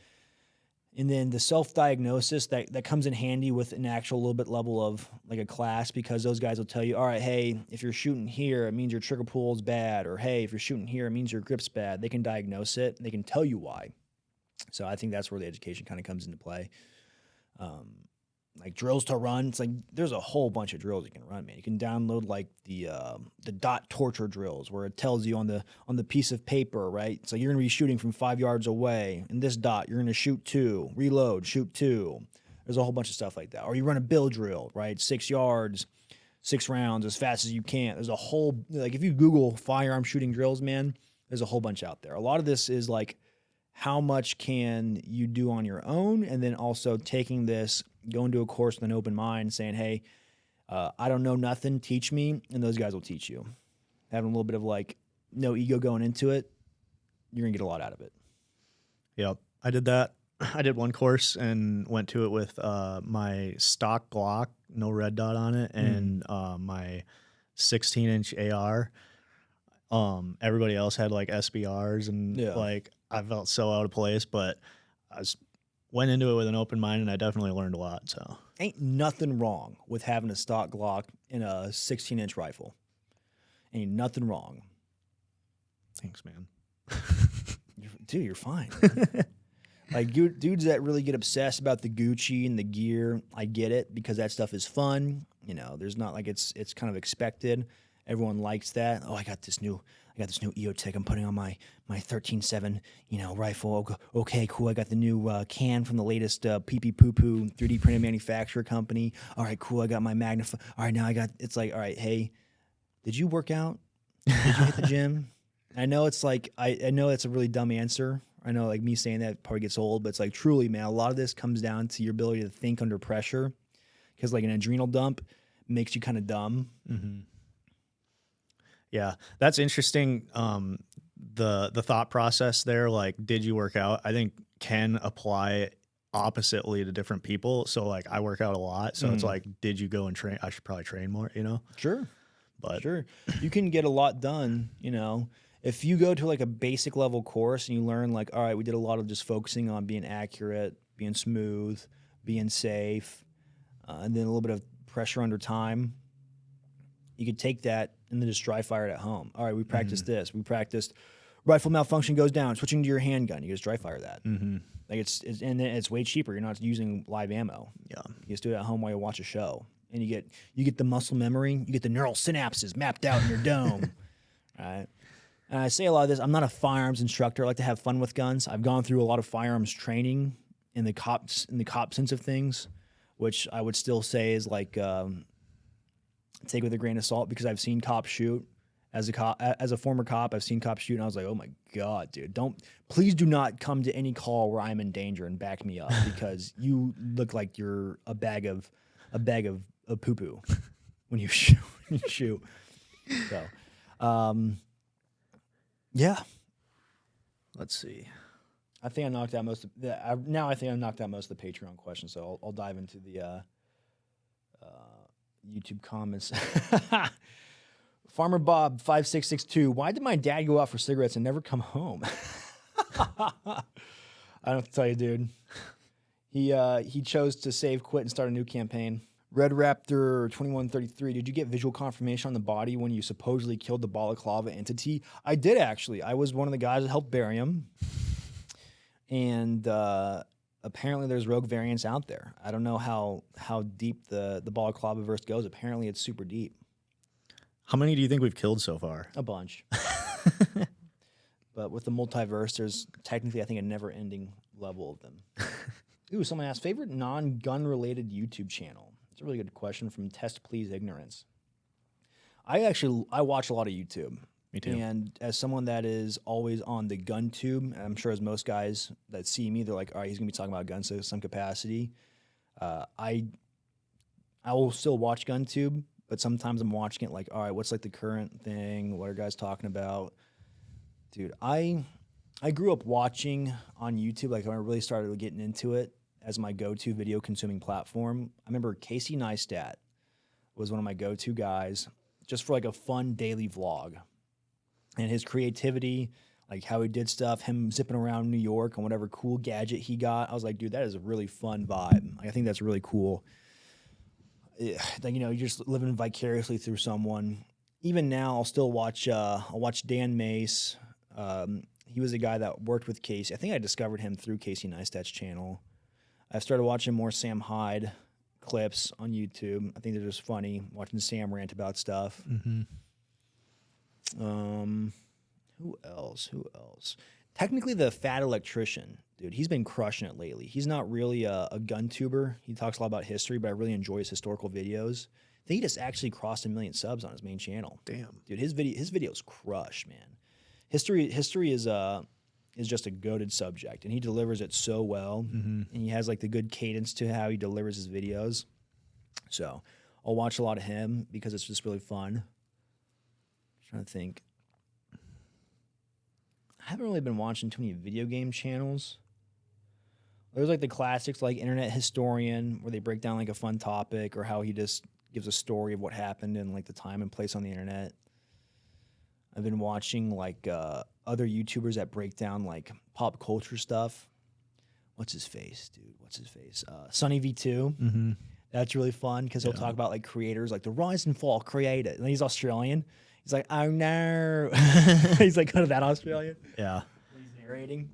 And then the self-diagnosis that comes in handy with an actual little bit level of like a class, because those guys will tell you, all right, hey, if you're shooting here, it means your trigger pull is bad. Or, hey, if you're shooting here, it means your grip's bad. They can diagnose it. And they can tell you why. So I think that's where the education kind of comes into play. Like drills to run, it's like there's a whole bunch of drills you can run, man. You can download like the dot torture drills where it tells you on the piece of paper, right? So you're gonna be shooting from 5 yards away. In this dot, you're gonna shoot 2, reload, shoot 2. There's a whole bunch of stuff like that. Or you run a bill drill, right? 6 yards, 6 rounds as fast as you can. There's a whole like if you Google firearm shooting drills, man, there's a whole bunch out there. A lot of this is like how much can you do on your own, and then also taking this, going to a course with an open mind, saying, hey, I don't know nothing, teach me, and those guys will teach you. Having a little bit of like no ego going into it, you're going to get a lot out of it. Yep, I did that. I did one course and went to it with my stock Glock, no red dot on it, and my 16-inch AR. Everybody else had like SBRs, and like I felt so out of place, but went into it with an open mind, and I definitely learned a lot. So ain't nothing wrong with having a stock Glock and a 16-inch rifle. Ain't nothing wrong. Thanks, man. Dude, you're fine. Like dudes that really get obsessed about the Gucci and the gear, I get it because that stuff is fun. There's not like it's kind of expected. Everyone likes that. Oh, I got this new EOTech I'm putting on my 13.7, rifle. Okay, cool. I got the new can from the latest pee-pee poo-poo 3D printed manufacturer company. All right, cool. I got my magnify. All right, now it's like, all right, hey, did you work out? Did you hit the gym? I know it's like, I know it's a really dumb answer. I know like me saying that probably gets old, but it's like truly, man, a lot of this comes down to your ability to think under pressure, because like an adrenal dump makes you kind of dumb. Mm-hmm. Yeah, that's interesting. The thought process there, like, did you work out? I think can apply oppositely to different people. So like I work out a lot. So it's like, did you go and train? I should probably train more, Sure. But sure. You can get a lot done, If you go to like a basic level course and you learn like, all right, we did a lot of just focusing on being accurate, being smooth, being safe, and then a little bit of pressure under time. You could take that and then just dry fire it at home. All right, we practiced this. We practiced rifle malfunction goes down, switching to your handgun. You just dry fire that. Like and then it's way cheaper. You're not using live ammo. Yeah, you just do it at home while you watch a show, and you get the muscle memory. You get the neural synapses mapped out in your dome. Right. And I say a lot of this. I'm not a firearms instructor. I like to have fun with guns. I've gone through a lot of firearms training in the cop sense of things, which I would still say is like take with a grain of salt, because I've seen cops shoot. As a former cop, I've seen cops shoot, and I was like, oh my God, dude, please do not come to any call where I'm in danger and back me up, because you look like you're a bag of poo poo when you shoot. So, yeah. Let's see. I think I knocked out most of I think I knocked out most of the Patreon questions, so I'll dive into the YouTube comments. Farmer Bob 5662. Why did my dad go out for cigarettes and never come home? I don't have to tell you, dude. He chose to save, quit, and start a new campaign. Red Raptor 2133. Did you get visual confirmation on the body when you supposedly killed the balaclava entity? I did, actually. I was one of the guys that helped bury him. And apparently there's rogue variants out there. I don't know how deep the balaclava verse goes. Apparently it's super deep. How many do you think we've killed so far? A bunch. But with the multiverse, there's technically, I think, a never-ending level of them. Ooh, someone asked, favorite non-gun related YouTube channel? It's a really good question from Test Please Ignorance. I watch a lot of YouTube. Me too. And as someone that is always on the GunTube, and I'm sure as most guys that see me, they're like, all right, he's going to be talking about guns to some capacity. I will still watch GunTube, but sometimes I'm watching it like, all right, what's like the current thing? What are guys talking about? Dude, I grew up watching on YouTube, like when I really started getting into it as my go-to video consuming platform. I remember Casey Neistat was one of my go-to guys just for like a fun daily vlog. And his creativity, like how he did stuff, him zipping around New York and whatever cool gadget he got. I was like, dude, that is a really fun vibe. Like, I think that's really cool. Like, you know, you're just living vicariously through someone. Even now, I'll still watch. I'll watch Dan Mace. He was a guy that worked with Casey. I think I discovered him through Casey Neistat's channel. I've started watching more Sam Hyde clips on YouTube. I think they're just funny. Watching Sam rant about stuff. Mm-hmm. Who else? Technically, the Fat Electrician, dude, he's been crushing it lately. He's not really a GunTuber. He talks a lot about history, but I really enjoy his historical videos. I think he just actually crossed 1 million subs on his main channel. Damn, dude, his videos crush, man. History is just a goated subject, and he delivers it so well. And he has like the good cadence to how he delivers his videos. So I'll watch a lot of him because it's just really fun. I'm trying to think. I haven't really been watching too many video game channels. There's like the classics like Internet Historian, where they break down like a fun topic or how he just gives a story of what happened in like the time and place on the internet. I've been watching like other YouTubers that break down like pop culture stuff. What's his face, dude? Sunny V2. Mm-hmm. That's really fun because he'll talk about like creators, like the rise and fall creator. And he's Australian. He's like, oh no. He's like kind of that Australian. Yeah. He's narrating.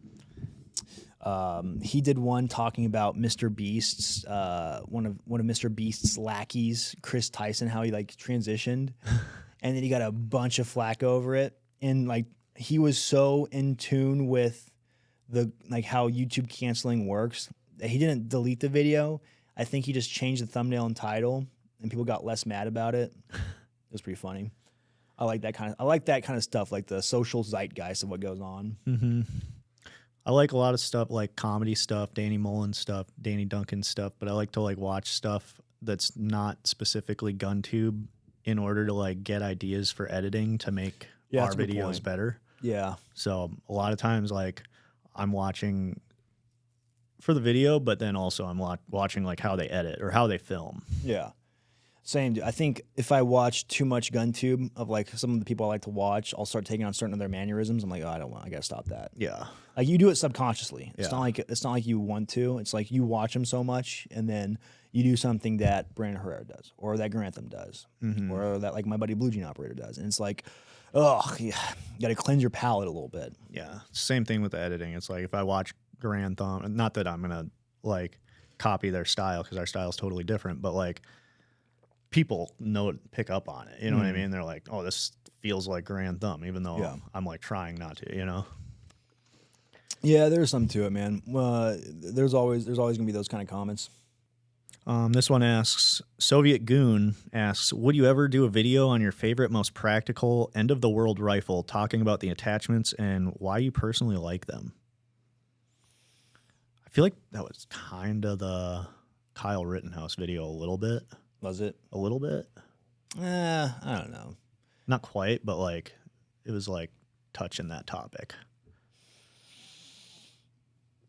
He did one talking about Mr. Beast's one of Mr. Beast's lackeys, Chris Tyson, how he like transitioned. And then he got a bunch of flack over it. And like he was so in tune with the like how YouTube canceling works that he didn't delete the video. I think he just changed the thumbnail and title, and people got less mad about it. It was pretty funny. I like that kind of stuff, like the social zeitgeist of what goes on. Mm-hmm. I like a lot of stuff, like comedy stuff, Danny Mullen stuff, Danny Duncan stuff, but I like to like watch stuff that's not specifically GunTube in order to like get ideas for editing to make our videos better. Yeah. So a lot of times, like I'm watching for the video, but then also I'm watching like how they edit or how they film. Yeah. Same. I think if I watch too much GunTube of like some of the people I like to watch, I'll start taking on certain of their mannerisms. I'm like, oh, I gotta stop that. Yeah. Like you do it subconsciously. It's not like you want to. It's like you watch them so much, and then you do something that Brandon Herrera does, or that Grantham does, or that like my buddy Blue Jean Operator does, and it's like, oh, yeah, you got to cleanse your palate a little bit. Yeah, same thing with the editing. It's like if I watch Grantham, not that I'm gonna like copy their style because our style is totally different, but like people pick up on it. You know what I mean? They're like, oh, this feels like Grantham, even though I'm like trying not to. You know? Yeah, there's something to it, man. There's always gonna be those kind of comments. This one asks, Soviet Goon asks, would you ever do a video on your favorite, most practical end-of-the-world rifle, talking about the attachments and why you personally like them? I feel like that was kind of the Kyle Rittenhouse video a little bit. Was it? A little bit? I don't know. Not quite, but like it was like touching that topic.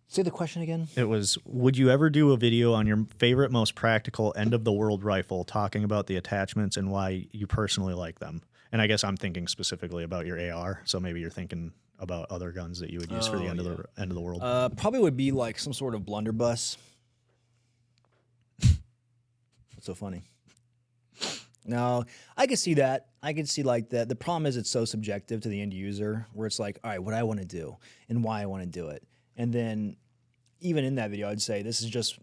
Say the question again. It was, would you ever do a video on your favorite, most practical end-of-the-world rifle, talking about the attachments and why you personally like them? And I guess I'm thinking specifically about your AR, so maybe you're thinking about other guns that you would use for the end of the world. Probably would be like some sort of blunderbuss. What's so funny? No, I could see that. I could see like that. The problem is it's so subjective to the end user, where it's like, all right, what I want to do and why I want to do it. And then even in that video, I'd say this is just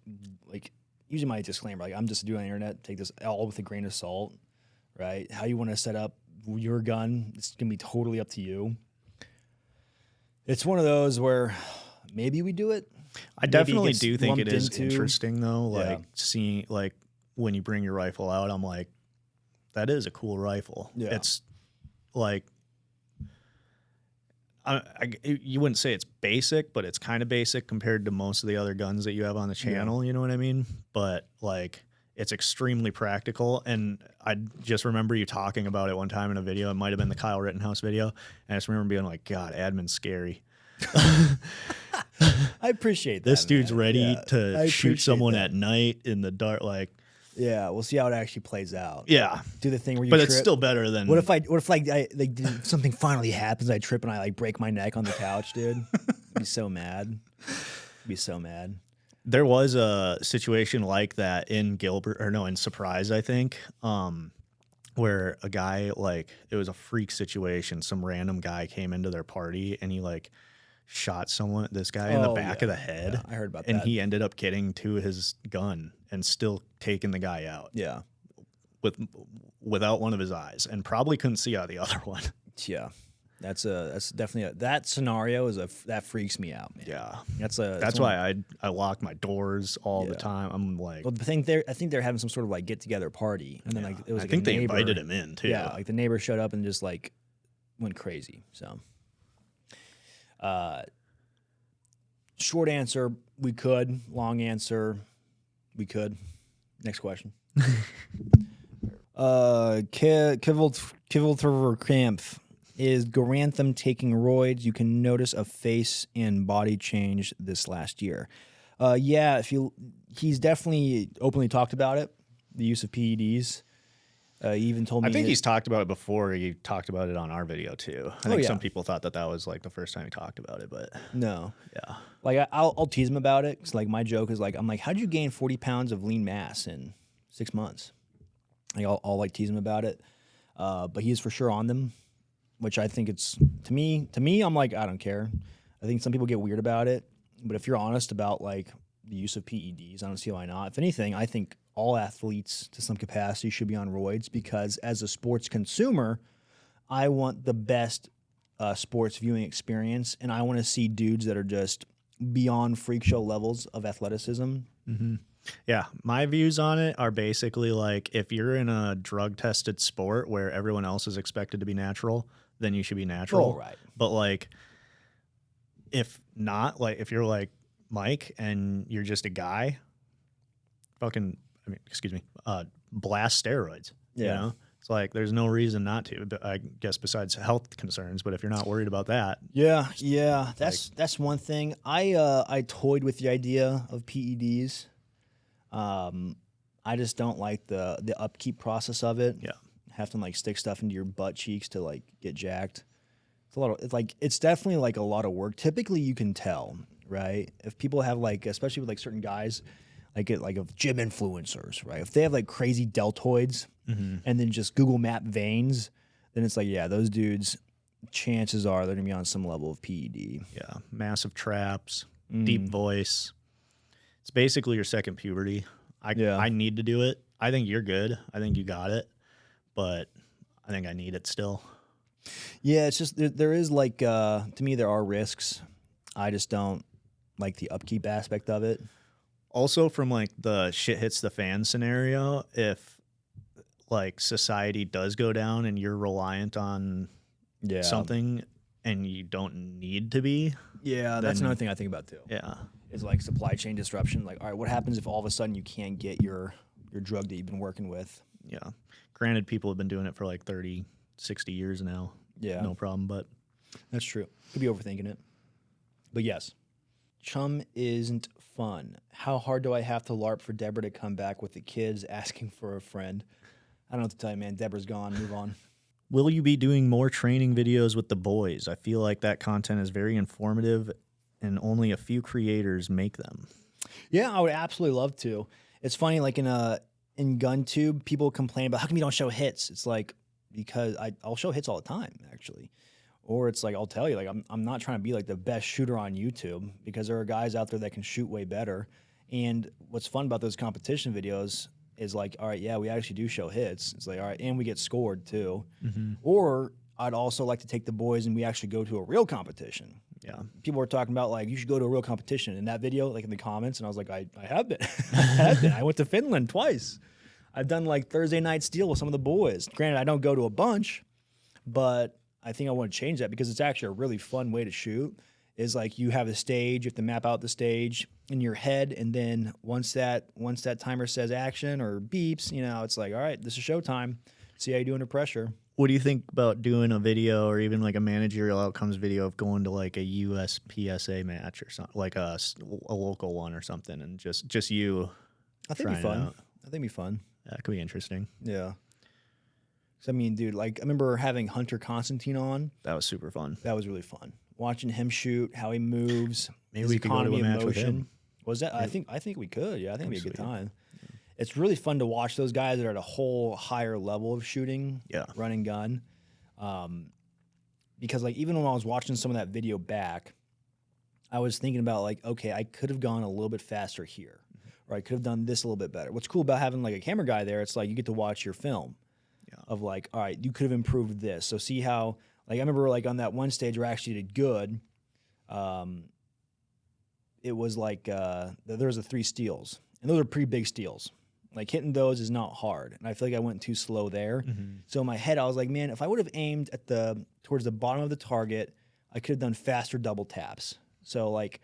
like using my disclaimer, like I'm just doing the internet, take this all with a grain of salt, right? How you want to set up your gun, it's going to be totally up to you. It's one of those where maybe we do it. I definitely do think it is interesting though, like seeing like when you bring your rifle out, I'm like, that is a cool rifle. Yeah. It's like, you wouldn't say it's basic, but it's kind of basic compared to most of the other guns that you have on the channel. You know what I mean? But like, it's extremely practical. And I just remember you talking about it one time in a video. It might have been the Kyle Rittenhouse video. And I just remember being like, God, admin's scary. I appreciate that. This dude's ready to shoot someone at night in the dark. Like, yeah, we'll see how it actually plays out. Yeah, do the thing where you. But trip. It's still better than. What if something finally happens? I trip and I like break my neck on the couch, dude. I'd be so mad. I'd be so mad. There was a situation like that in Surprise, I think, where a guy it was a freak situation. Some random guy came into their party and he shot this guy in the back of the head. Yeah, I heard about that. And he ended up getting to his gun and still taking the guy out. Yeah. Without one of his eyes, and probably couldn't see out the other one. Yeah. That's definitely that scenario that freaks me out, man. Yeah. That's why I lock my doors all the time. I'm like, well, I think they're having some sort of get together party, and then it was I think they invited him in too. Yeah, the neighbor showed up and just went crazy. So, short answer, we could. Long answer, we could. Next question. Kivilterverkamp. Is Grantham taking roids? You can notice a face and body change this last year. Yeah, he's definitely openly talked about it, the use of PEDs. He even told me. I think he's talked about it before. He talked about it on our video too. I think some people thought that was the first time he talked about it, but no. Yeah. I'll tease him about it. 'Cause my joke is I'm like, how'd you gain 40 pounds of lean mass in 6 months? I'll tease him about it. But he is for sure on them. Which I think it's to me, I'm like, I don't care. I think some people get weird about it, but if you're honest about the use of PEDs, I don't see why not. If anything, I think all athletes to some capacity should be on roids because as a sports consumer, I want the best sports viewing experience, and I want to see dudes that are just beyond freak show levels of athleticism. Mm-hmm. Yeah, my views on it are basically if you're in a drug tested sport where everyone else is expected to be natural, then you should be natural. Oh, right. But if not, if you're Mike and you're just a guy, blast steroids. Yeah. You know? It's there's no reason not to, but I guess besides health concerns. But if you're not worried about that. Yeah. That's one thing. I toyed with the idea of PEDs. I just don't like the upkeep process of it. Yeah. Have to stick stuff into your butt cheeks to get jacked. It's a lot of it's definitely a lot of work. Typically you can tell, right? If people have especially with certain guys, like of gym influencers, right? If they have like crazy deltoids and then just Google Map veins, then it's like, yeah, those dudes, chances are they're gonna be on some level of PED. Yeah, massive traps, deep voice. It's basically your second puberty. I need to do it. I think you're good. I think you got it, but I think I need it still. Yeah, it's just there is like to me there are risks. I just don't like the upkeep aspect of it. Also, from like the shit hits the fan scenario, if like society does go down and you're reliant on something and you don't need to be. Yeah, that's another thing I think about too. Yeah. Is like supply chain disruption. Like, all right, what happens if all of a sudden you can't get your drug that you've been working with? Yeah. Granted, people have been doing it for like 30, 60 years now. Yeah. No problem, but. That's true. Could be overthinking it. But yes. Chum isn't fun. How hard do I have to LARP for Deborah to come back with the kids asking for a friend? I don't know what to tell you, man. Deborah's gone. Move on. Will you be doing more training videos with the boys? I feel like that content is very informative and only a few creators make them. Yeah, I would absolutely love to. It's funny, like in GunTube, people complain about how come you don't show hits. It's like, because I'll show hits all the time, actually. Or it's like, I'll tell you, like I'm not trying to be like the best shooter on YouTube, because there are guys out there that can shoot way better. And what's fun about those competition videos is like, all right, yeah, we actually do show hits. It's like, all right, and we get scored too. Or I'd also like to take the boys and we actually go to a real competition. Yeah. People were talking about like, you should go to a real competition in that video, like in the comments. And I was like, I have been. I have been. I went to Finland twice. I've done like Thursday night steel with some of the boys. Granted, I don't go to a bunch, but I think I want to change that, because it's actually a really fun way to shoot. Is like, you have a stage, you have to map out the stage in your head, and then once that timer says action or beeps, you know, it's like, all right, this is showtime. See how you do under pressure. What do you think about doing a video or even like a managerial outcomes video of going to like a USPSA match or something, like a local one or something, and just you? I think it'd be fun. I think it'd be fun. That could be interesting. Yeah. So, I mean, dude, like I remember having Hunter Constantine on. That was super fun. That was really fun. Watching him shoot, how he moves, maybe we could go to a match with him. Was that? I think we could. Yeah, I think it'd be a good time. Yeah. It's really fun to watch those guys that are at a whole higher level of shooting, run and gun. Because like even when I was watching some of that video back, I was thinking about like, okay, I could have gone a little bit faster here, or I could have done this a little bit better. What's cool about having like a camera guy there, it's like you get to watch your film of like, all right, you could have improved this. So see how, like I remember like on that one stage where I actually did good, it was like there was the 3 steals, and those are pretty big steals. Like hitting those is not hard, and I feel like I went too slow there. So in my head, I was like, man, if I would have aimed at towards the bottom of the target, I could have done faster double taps. So like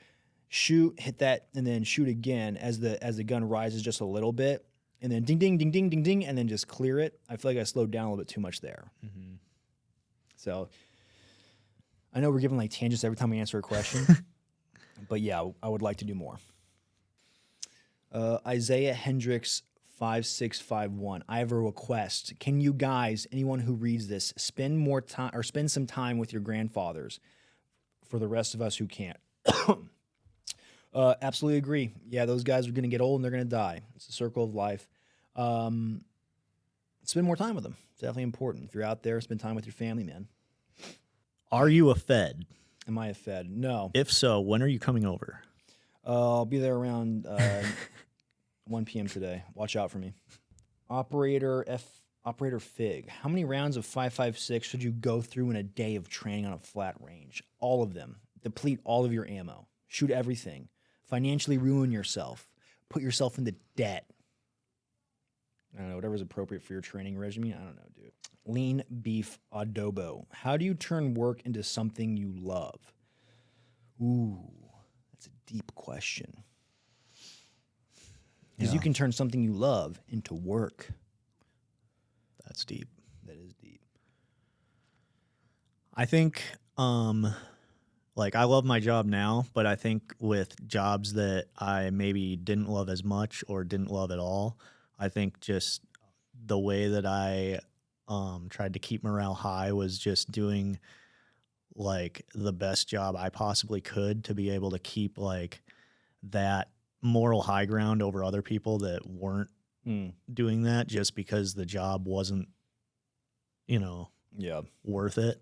shoot, hit that, and then shoot again as the gun rises just a little bit, and then ding ding ding ding ding ding, and then just clear it. I feel like I slowed down a little bit too much there. So I know we're giving like tangents every time we answer a question, but yeah, I would like to do more. Isaiah Hendricks 5651. I have a request. Can you guys, anyone who reads this, spend some time with your grandfathers for the rest of us who can't? Absolutely agree. Yeah, those guys are going to get old and they're going to die. It's the circle of life. Spend more time with them. It's definitely important. If you're out there, spend time with your family, man. Are you a Fed? Am I a Fed? No. If so, when are you coming over? I'll be there around 1 p.m. today. Watch out for me. Operator Fig. How many rounds of 5.56 should you go through in a day of training on a flat range? All of them. Deplete all of your ammo. Shoot everything. Financially ruin yourself. Put yourself into debt. I don't know, whatever's appropriate for your training regimen. I don't know, dude. Lean beef adobo. How do you turn work into something you love? Ooh, that's a deep question. Because you can turn something you love into work. That's deep. That is deep. I think, like, I love my job now, but I think with jobs that I maybe didn't love as much or didn't love at all, I think just the way that I tried to keep morale high was just doing, like, the best job I possibly could to be able to keep, like, that moral high ground over other people that weren't doing that just because the job wasn't, worth it.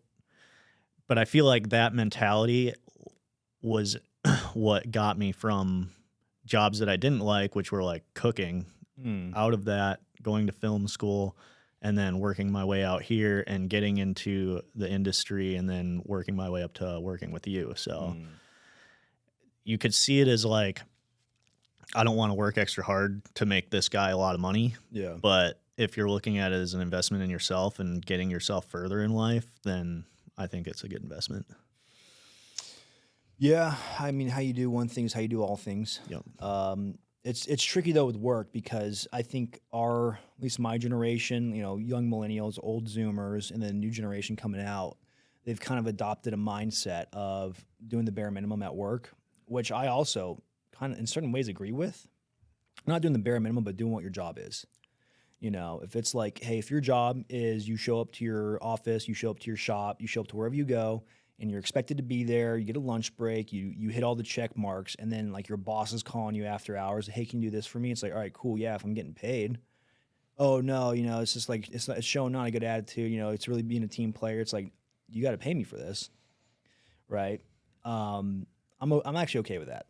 But I feel like that mentality was what got me from jobs that I didn't like, which were like cooking, out of that, going to film school, and then working my way out here and getting into the industry, and then working my way up to working with you. So you could see it as like, I don't want to work extra hard to make this guy a lot of money. Yeah. But if you're looking at it as an investment in yourself and getting yourself further in life, then I think it's a good investment. Yeah. I mean, how you do one thing is how you do all things. Yep. It's tricky though with work, because I think at least my generation, young millennials, old Zoomers, and then new generation coming out, they've kind of adopted a mindset of doing the bare minimum at work, which I also kind of in certain ways agree with. Not doing the bare minimum, but doing what your job is. If it's like, hey, if your job is you show up to your office, you show up to your shop, you show up to wherever you go, and you're expected to be there, you get a lunch break, you hit all the check marks, and then like your boss is calling you after hours, hey, can you do this for me? It's like, all right, cool, yeah, if I'm getting paid. Oh no, it's just like it's showing not a good attitude. It's really being a team player. It's like, you got to pay me for this, right? I'm actually okay with that.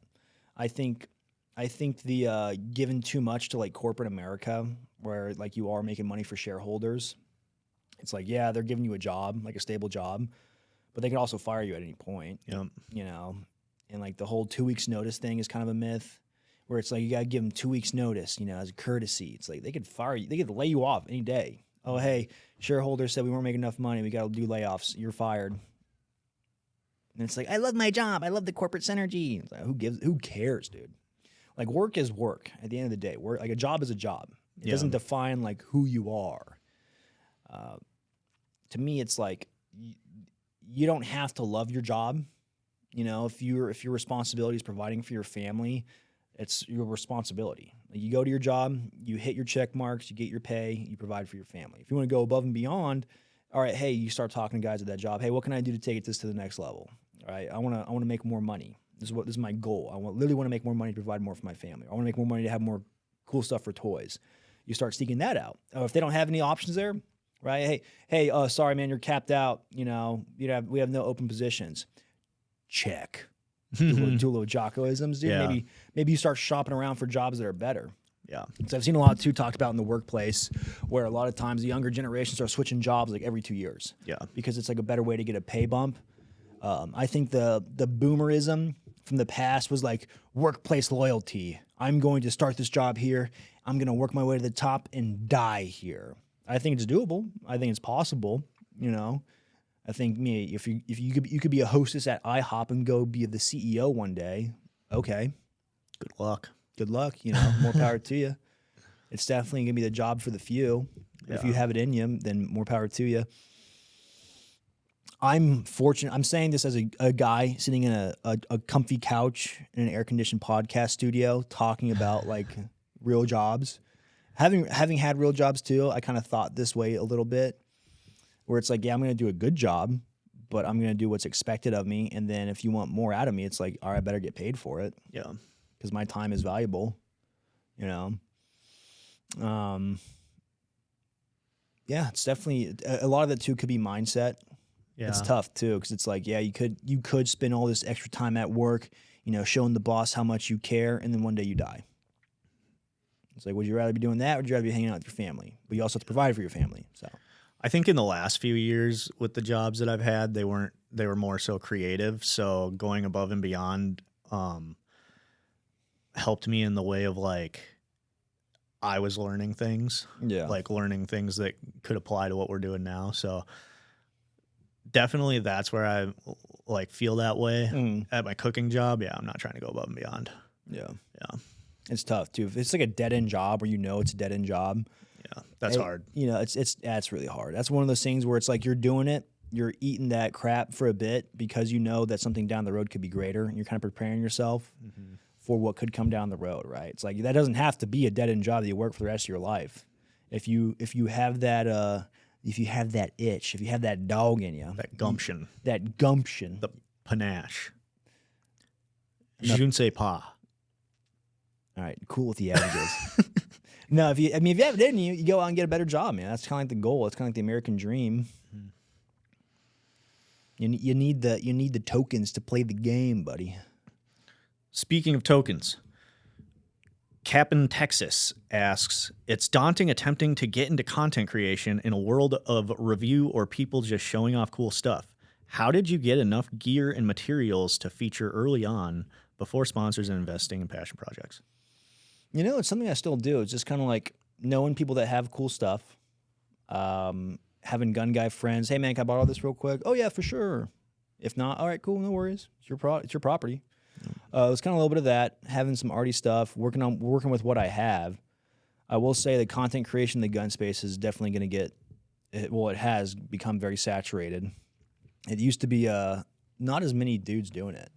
I think the giving too much to like corporate America, where like you are making money for shareholders, it's like, yeah, they're giving you a job, like a stable job, but they can also fire you at any point. Yep. And like the whole 2 weeks notice thing is kind of a myth, where it's like you gotta give them 2 weeks notice, as a courtesy. It's like they could fire you, they could lay you off any day. Oh, hey, shareholders said we weren't making enough money, we gotta do layoffs, you're fired. And it's like, I love my job, I love the corporate synergy. It's like, who cares, dude? Like, work is work at the end of the day. Work, like a job is a job. It doesn't define like who you are. To me, it's like you don't have to love your job. If your responsibility is providing for your family, it's your responsibility. Like, you go to your job, you hit your check marks, you get your pay, you provide for your family. If you want to go above and beyond, all right, hey, you start talking to guys at that job. Hey, what can I do to take this to the next level? All right, I want to make more money. This is my goal. I literally want to make more money to provide more for my family. I want to make more money to have more cool stuff for toys. You start seeking that out. If they don't have any options there, right? Hey, sorry, man, you're capped out. We have no open positions. Check. Do little jockoisms, dude. Yeah. Maybe you start shopping around for jobs that are better. Yeah. So I've seen a lot too talked about in the workplace, where a lot of times the younger generations are switching jobs like every 2 years. Yeah. Because it's like a better way to get a pay bump. I think the boomerism from the past was like workplace loyalty. I'm going to start this job here. I'm going to work my way to the top and die here. I think it's doable. I think it's possible. I think if you could be a hostess at IHOP and go be the CEO one day. Okay, Good luck. good luck. More power to you. It's definitely gonna be the job for the few. If you have it in you, then more power to you. I'm fortunate. I'm saying this as a guy sitting in a comfy couch in an air-conditioned podcast studio talking about like real jobs. Having had real jobs too, I kind of thought this way a little bit, where it's like, yeah, I'm going to do a good job, but I'm going to do what's expected of me. And then if you want more out of me, it's like, all right, I better get paid for it. Yeah. Because my time is valuable, Yeah, it's definitely a lot of that too could be mindset. Yeah. It's tough too, because it's like, yeah, you could spend all this extra time at work, showing the boss how much you care, and then one day you die. It's like, would you rather be doing that, or would you rather be hanging out with your family? But you also have to provide for your family. So I think in the last few years with the jobs that I've had, they were more so creative. So going above and beyond helped me in the way of like, I was learning things. Yeah. Like learning things that could apply to what we're doing now. So definitely that's where I like feel that way at my cooking job. Yeah. I'm not trying to go above and beyond. Yeah. Yeah. It's tough too. If it's like a dead end job, where it's a dead end job. Yeah. That's hard. It's really hard. That's one of those things where it's like you're doing it, you're eating that crap for a bit because you know that something down the road could be greater, and you're kind of preparing yourself for what could come down the road, right? It's like that doesn't have to be a dead end job that you work for the rest of your life. If you have that if you have that itch, if you have that dog in you, That gumption. the Panache. Je ne sais pas. All right, cool with the averages. No, if you have it in you, you go out and get a better job, man. That's kind of like the goal. It's kind of like the American dream. You need the tokens to play the game, buddy. Speaking of tokens, Cap'n Texas asks, it's daunting attempting to get into content creation in a world of review or people just showing off cool stuff. How did you get enough gear and materials to feature early on before sponsors and investing in passion projects? You know, it's something I still do. It's just kind of like knowing people that have cool stuff, having gun guy friends. Hey, man, can I borrow this real quick? Oh, yeah, for sure. If not, all right, cool, no worries. It's your property. It's kind of a little bit of that, having some arty stuff, working with what I have. I will say that content creation in the gun space is definitely going to it has become very saturated. It used to be not as many dudes doing it.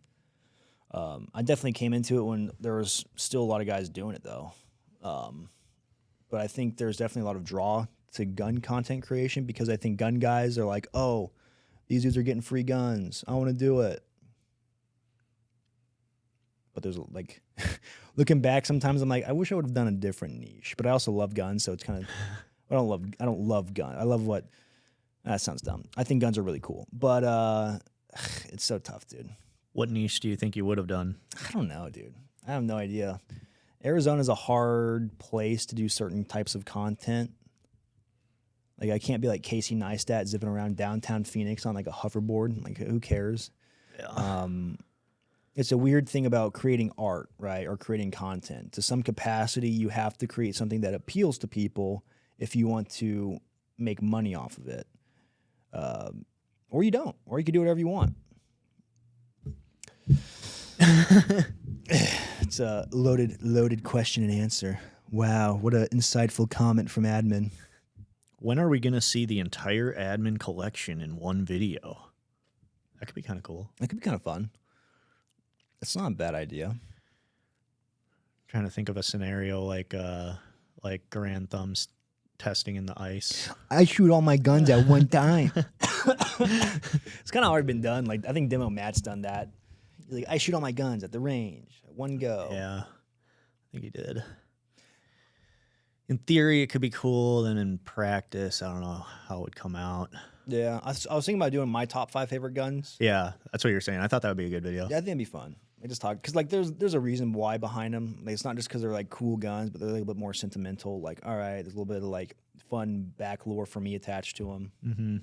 I definitely came into it when there was still a lot of guys doing it, though. But I think there's definitely a lot of draw to gun content creation because I think gun guys are like, oh, these dudes are getting free guns. I want to do it. But there's like, looking back, sometimes I'm like, I wish I would have done a different niche. But I also love guns, so it's kind of, I don't love guns. I love what, that sounds dumb. I think guns are really cool, but it's so tough, dude. What niche do you think you would have done? I don't know, dude. I have no idea. Arizona's a hard place to do certain types of content. Like, I can't be like Casey Neistat zipping around downtown Phoenix on like a hoverboard. Like, who cares? Yeah. It's a weird thing about creating art, right? Or creating content. To some capacity, you have to create something that appeals to people if you want to make money off of it. Or you don't. Or you can do whatever you want. It's a loaded question and answer. Wow, what an insightful comment from admin. When are we going to see the entire admin collection in one video? That could be kind of cool. That could be kind of fun. It's not a bad idea. Trying to think of a scenario like Grantham's testing in the ice. I shoot all my guns at one time. It's kind of already been done. Like, I think Demo Matt's done that. He's like, I shoot all my guns at the range at one go. Yeah, I think he did. In theory, it could be cool. Then in practice, I don't know how it would come out. Yeah, I was thinking about doing my top 5 favorite guns. Yeah, that's what you're saying. I thought that would be a good video. Yeah, I think it'd be fun. I just talk because like there's a reason why behind them. Like, it's not just because they're like cool guns, but they're like a little bit more sentimental. Like, all right, there's a little bit of like fun back lore for me attached to them. Mm-hmm.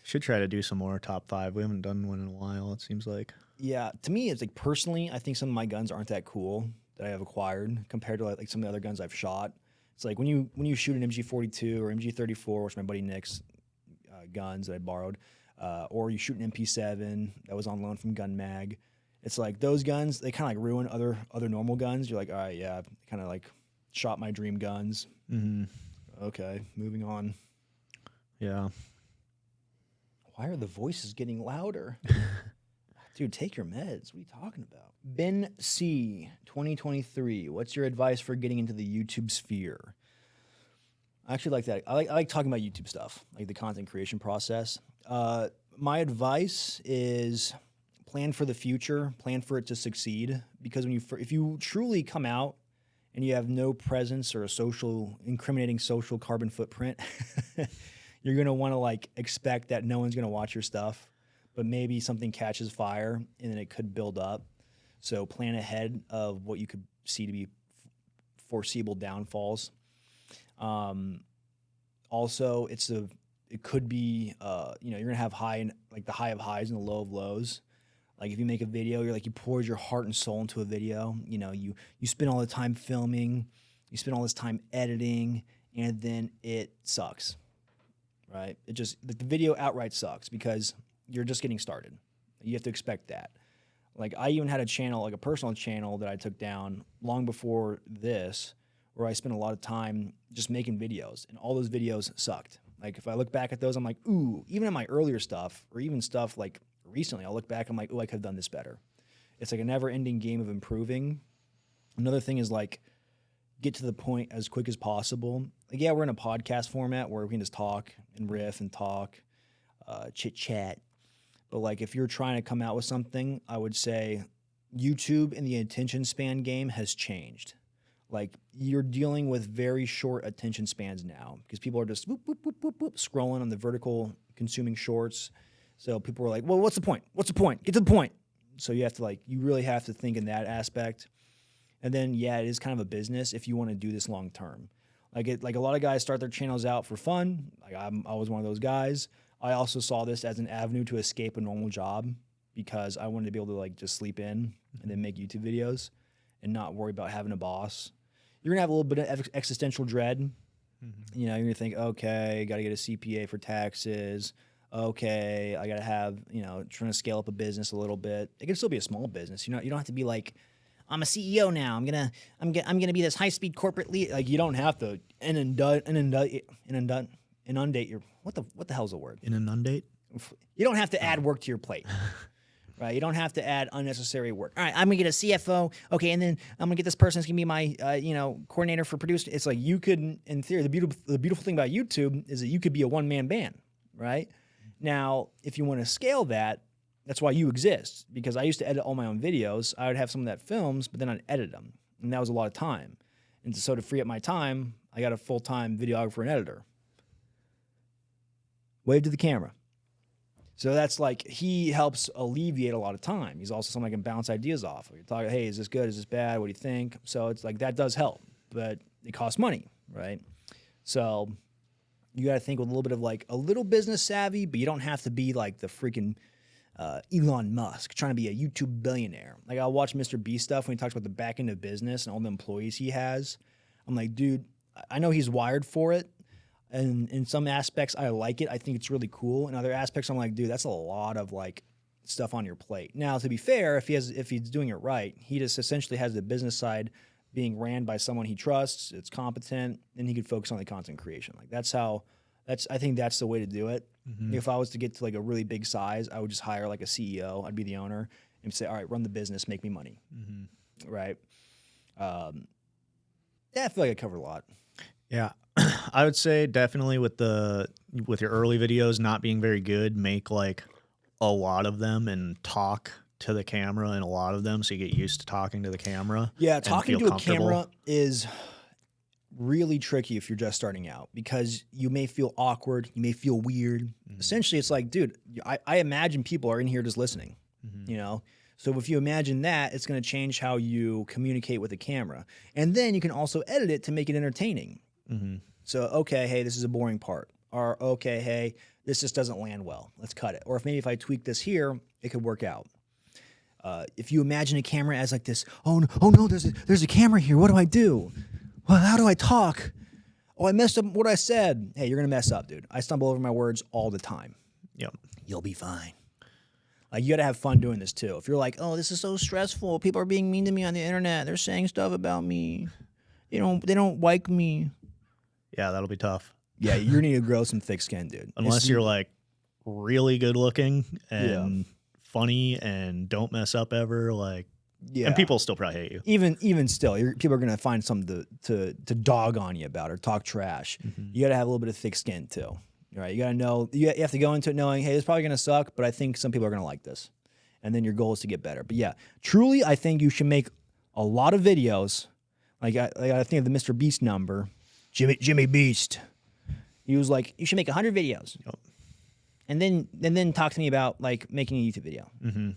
Should try to do some more top 5. We haven't done one in a while, it seems like. Yeah, to me, it's like personally, I think some of my guns aren't that cool that I have acquired compared to like some of the other guns I've shot. It's like when you shoot an MG42 or MG34, which my buddy Nick's guns that I borrowed, or you shoot an MP7 that was on loan from Gun Mag. It's like those guns, they kind of like ruin other normal guns. You're like, all right, yeah, kind of like shot my dream guns. Mm-hmm. Okay, moving on. Yeah. Why are the voices getting louder? Dude, take your meds. What are you talking about? Ben C, 2023. What's your advice for getting into the YouTube sphere? I actually like that. I like talking about YouTube stuff, like the content creation process. My advice is plan for the future, plan for it to succeed. Because if you truly come out and you have no presence or a incriminating social carbon footprint, you're gonna want to like expect that no one's gonna watch your stuff. But maybe something catches fire and then it could build up. So plan ahead of what you could see to be foreseeable downfalls. Also, it could be you're gonna have the high of highs and the low of lows. Like if you make a video, you poured your heart and soul into a video. You know, you spend all the time filming, you spend all this time editing, and then it sucks, right? The video outright sucks because you're just getting started. You have to expect that. Like I even had a channel, like a personal channel that I took down long before this, where I spent a lot of time just making videos, and all those videos sucked. Like if I look back at those, I'm like, ooh, even in my earlier stuff, or even stuff like recently, I'll look back, I'm like, ooh, I could have done this better. It's like a never-ending game of improving. Another thing is like, get to the point as quick as possible. Like, yeah, we're in a podcast format where we can just talk and riff and talk, chit-chat. But like if you're trying to come out with something, I would say YouTube and the attention span game has changed. Like you're dealing with very short attention spans now because people are just whoop, whoop, whoop, whoop, whoop, scrolling on the vertical consuming shorts. So people are like, well, what's the point? What's the point? Get to the point. So you have to like, you really have to think in that aspect. And then, yeah, it is kind of a business if you want to do this long term. Like a lot of guys start their channels out for fun. Like I was one of those guys. I also saw this as an avenue to escape a normal job because I wanted to be able to like just sleep in and then make YouTube videos and not worry about having a boss. You're gonna have a little bit of existential dread. Mm-hmm. You know, you're gonna think, okay, got to get a CPA for taxes. Okay, I got to have, you know, trying to scale up a business a little bit. It can still be a small business. You know, you don't have to be like, I'm a CEO now. I'm gonna be this high speed corporate lead. Like you don't have to inundate your what the hell's the word? Inundate. You don't have to add work to your plate. Right, you don't have to add unnecessary work. All right, I'm gonna get a CFO. Okay, and then I'm gonna get this person that's gonna be my, coordinator for producing. It's like you could, in theory, the beautiful thing about YouTube is that you could be a one-man band, right? Now, if you want to scale that, that's why you exist. Because I used to edit all my own videos. I would have someone that films, but then I'd edit them, and that was a lot of time. And so to free up my time, I got a full-time videographer and editor. Wave to the camera. So that's like, he helps alleviate a lot of time. He's also someone I can bounce ideas off. You're talking, hey, is this good? Is this bad? What do you think? So it's like, that does help, but it costs money, right? So you got to think with a little bit of like a little business savvy, but you don't have to be like the freaking Elon Musk trying to be a YouTube billionaire. Like I'll watch Mr. Beast stuff when he talks about the back end of business and all the employees he has. I'm like, dude, I know he's wired for it. And in some aspects, I like it. I think it's really cool. In other aspects, I'm like, dude, that's a lot of like stuff on your plate. Now, to be fair, if he's doing it right, he just essentially has the business side being ran by someone he trusts. It's competent, and he could focus on the content creation. Like I think that's the way to do it. Mm-hmm. If I was to get to like a really big size, I would just hire like a CEO. I'd be the owner and say, all right, run the business, make me money. Mm-hmm. Right. Yeah, I feel like I covered a lot. Yeah. I would say definitely with your early videos not being very good, make like a lot of them and talk to the camera in a lot of them so you get used to talking to the camera. Yeah, talking to a camera is really tricky if you're just starting out because you may feel awkward, you may feel weird. Mm-hmm. Essentially, it's like, dude, I imagine people are in here just listening, you know? So if you imagine that, it's going to change how you communicate with the camera. And then you can also edit it to make it entertaining. Mm-hmm. So, okay, hey, this is a boring part. Or, okay, hey, this just doesn't land well. Let's cut it. Or if I tweak this here, it could work out. If you imagine a camera as like this, oh no, there's a camera here. What do I do? Well, how do I talk? Oh, I messed up what I said. Hey, you're going to mess up, dude. I stumble over my words all the time. Yep. You'll be fine. Like, you got to have fun doing this, too. If you're like, oh, this is so stressful. People are being mean to me on the internet. They're saying stuff about me. They don't like me. Yeah, that'll be tough. Yeah, you need to grow some thick skin, dude. Unless you're like really good looking and funny and don't mess up ever, like, and people still probably hate you. Even still, people are gonna find something to dog on you about or talk trash. Mm-hmm. You gotta have a little bit of thick skin too, right? You gotta know. You have to go into it knowing, hey, this is probably gonna suck, but I think some people are gonna like this, and then your goal is to get better. But yeah, truly, I think you should make a lot of videos. Like I think of the Mr. Beast number. Jimmy Beast. He was like, you should make 100 videos. Yep. And then talk to me about like making a YouTube video. Mm-hmm.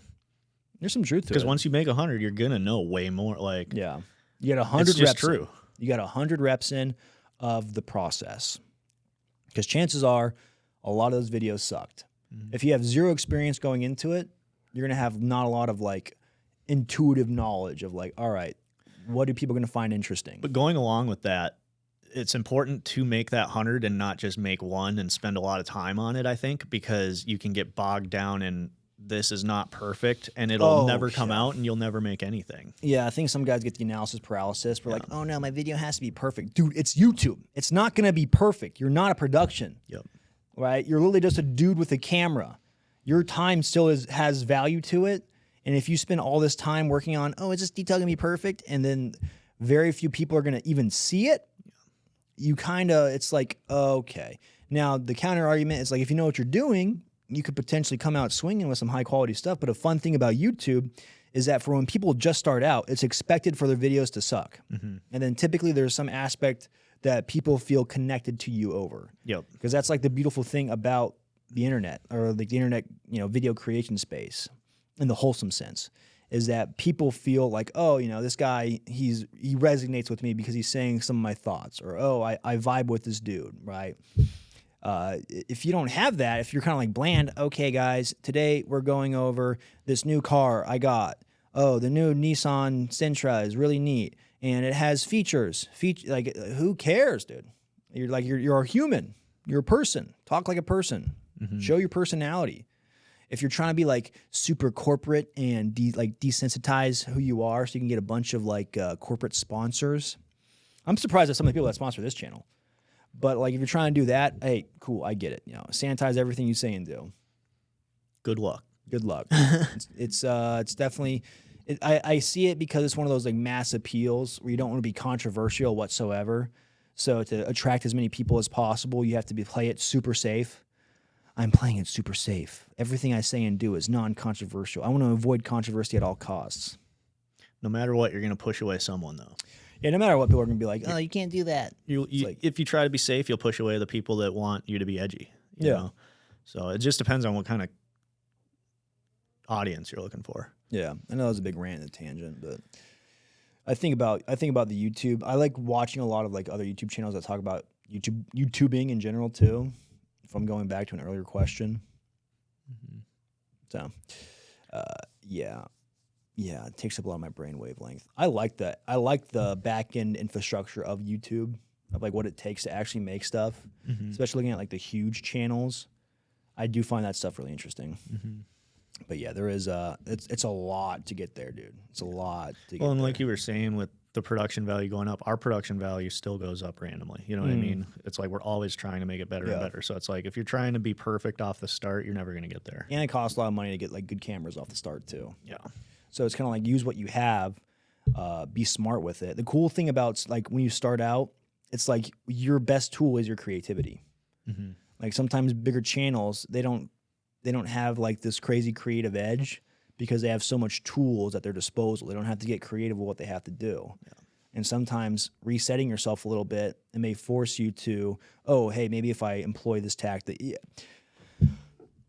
There's some truth to it. Because once you make 100, you're going to know way more. Like, yeah. You got 100 reps true. In. You got 100 reps in of the process. Because chances are a lot of those videos sucked. Mm-hmm. If you have zero experience going into it, you're going to have not a lot of like intuitive knowledge of like, all right, what are people going to find interesting? But going along with that, it's important to make that 100 and not just make one and spend a lot of time on it, I think, because you can get bogged down in this is not perfect and it'll never come out and you'll never make anything. Yeah, I think some guys get the analysis paralysis. We're like, oh no, my video has to be perfect. Dude, it's YouTube. It's not going to be perfect. You're not a production. Yep. Right? You're literally just a dude with a camera. Your time still has value to it. And if you spend all this time working on, is this detail going to be perfect? And then very few people are going to even see it. You it's like, okay. Now, the counter argument is like, if you know what you're doing, you could potentially come out swinging with some high quality stuff. But a fun thing about YouTube is that for when people just start out, it's expected for their videos to suck. And then typically there's some aspect that people feel connected to you over. Yep. Because that's like the beautiful thing about the internet, or like the internet, video creation space in the wholesome sense, is that people feel like, oh, this guy, he resonates with me because he's saying some of my thoughts, or, oh, I vibe with this dude, right? If you don't have that, if you're kind of like bland, okay, guys, today we're going over this new car I got. Oh, the new Nissan Sentra is really neat, and it has features. Like, who cares, dude? You're a human. You're a person. Talk like a person. Show your personality. If you're trying to be like super corporate and desensitize who you are, so you can get a bunch of like corporate sponsors. I'm surprised at some of the people that sponsor this channel. But like, if you're trying to do that, hey, cool, I get it. Sanitize everything you say and do. Good luck. Good luck. It's definitely. I see it because it's one of those like mass appeals where you don't want to be controversial whatsoever. So to attract as many people as possible, you have to play it super safe. I'm playing it super safe. Everything I say and do is non-controversial. I want to avoid controversy at all costs. No matter what, you're going to push away someone, though. Yeah, no matter what, people are going to be like, oh, you can't do that. If you try to be safe, you'll push away the people that want you to be edgy. You know? So it just depends on what kind of audience you're looking for. Yeah, I know that was a big rant and tangent, but I think about the YouTube. I like watching a lot of like other YouTube channels that talk about YouTubing in general too. If I'm going back to an earlier question, so yeah, it takes up a lot of my brain wavelength. I like that. I like the back end infrastructure of YouTube, of like what it takes to actually make stuff, especially looking at like the huge channels. I do find that stuff really interesting. But yeah, there is it's a lot to get there, dude. It's a lot to get Well, and there. like you were saying, with the production value going up, our production value still goes up randomly. You know what I mean? It's like we're always trying to make it better and better. So it's like if you're trying to be perfect off the start, you're never going to get there. And it costs a lot of money to get like good cameras off the start too. Yeah. So it's kind of like use what you have, be smart with it. The cool thing about like when you start out, it's like your best tool is your creativity. Like sometimes bigger channels, they don't have like this crazy creative edge because they have so much tools at their disposal. They don't have to get creative with what they have to do. Yeah. And sometimes resetting yourself a little bit, it may force you to, oh, hey, maybe if I employ this tactic,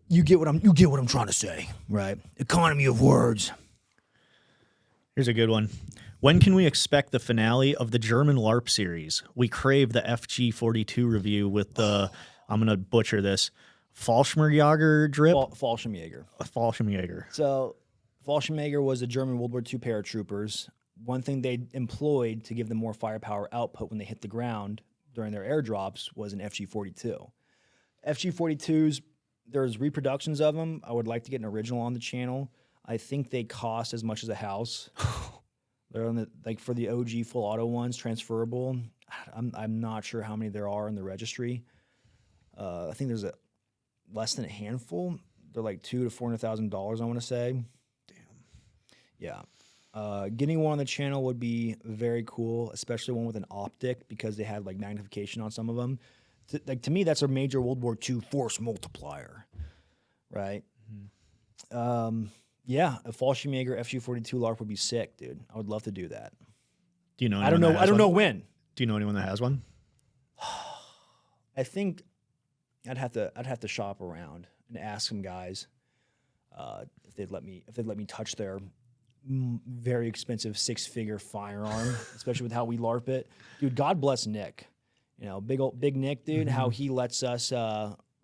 you get what I'm trying to say, right? Economy of words. Here's a good one. When can we expect the finale of the German LARP series? We crave the FG42 review with the, I'm going to butcher this, Fallschirmjäger drip? Fallschirmjäger. Fallschirmjäger. So Fallschirmjäger was the German World War II paratroopers. One thing they employed to give them more firepower output when they hit the ground during their airdrops was an FG42. FG42s, there's reproductions of them. I would like to get an original on the channel. I think they cost as much as a house. They're on the, like for the OG full auto ones, transferable. I'm not sure how many there are in the registry. I think there's less than a handful. They're like $200,000 to $400,000, I want to say. Damn. Yeah. Getting one on the channel would be very cool, especially one with an optic because they had like magnification on some of them. To me, that's a major World War II force multiplier, right? Yeah, a Fallschirmjäger FG42 LARP would be sick, dude. I would love to do that. Do you know? I don't know when. Do you know anyone that has one? I think I'd have to shop around and ask some guys if they'd let me touch their very expensive 6-figure firearm, especially with how we LARP it. Dude, God bless Nick. Big Nick, dude, how he lets us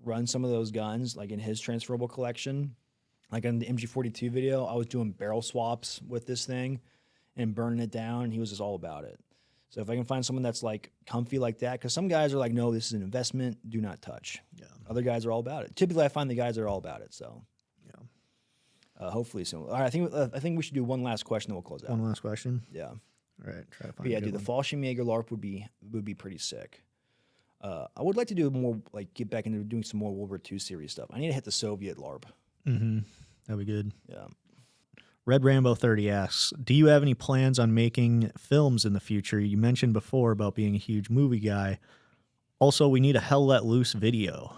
run some of those guns like in his transferable collection. Like in the MG42 video, I was doing barrel swaps with this thing and burning it down. And he was just all about it. So if I can find someone that's like comfy like that, because some guys are like, no, this is an investment, do not touch. Yeah. Other guys are all about it. Typically, I find the guys that are all about it. So yeah. Hopefully soon. All right, I think we should do one last question, then we'll close out. One last question. Yeah. All right. Try to find. But yeah, dude, the Fallschirmjäger LARP would be pretty sick. I would like to do more, like get back into doing some more World War II series stuff. I need to hit the Soviet LARP. That'd be good. Yeah. Red Rambo 30 asks, do you have any plans on making films in the future? You mentioned before about being a huge movie guy. Also, we need a Hell Let Loose video.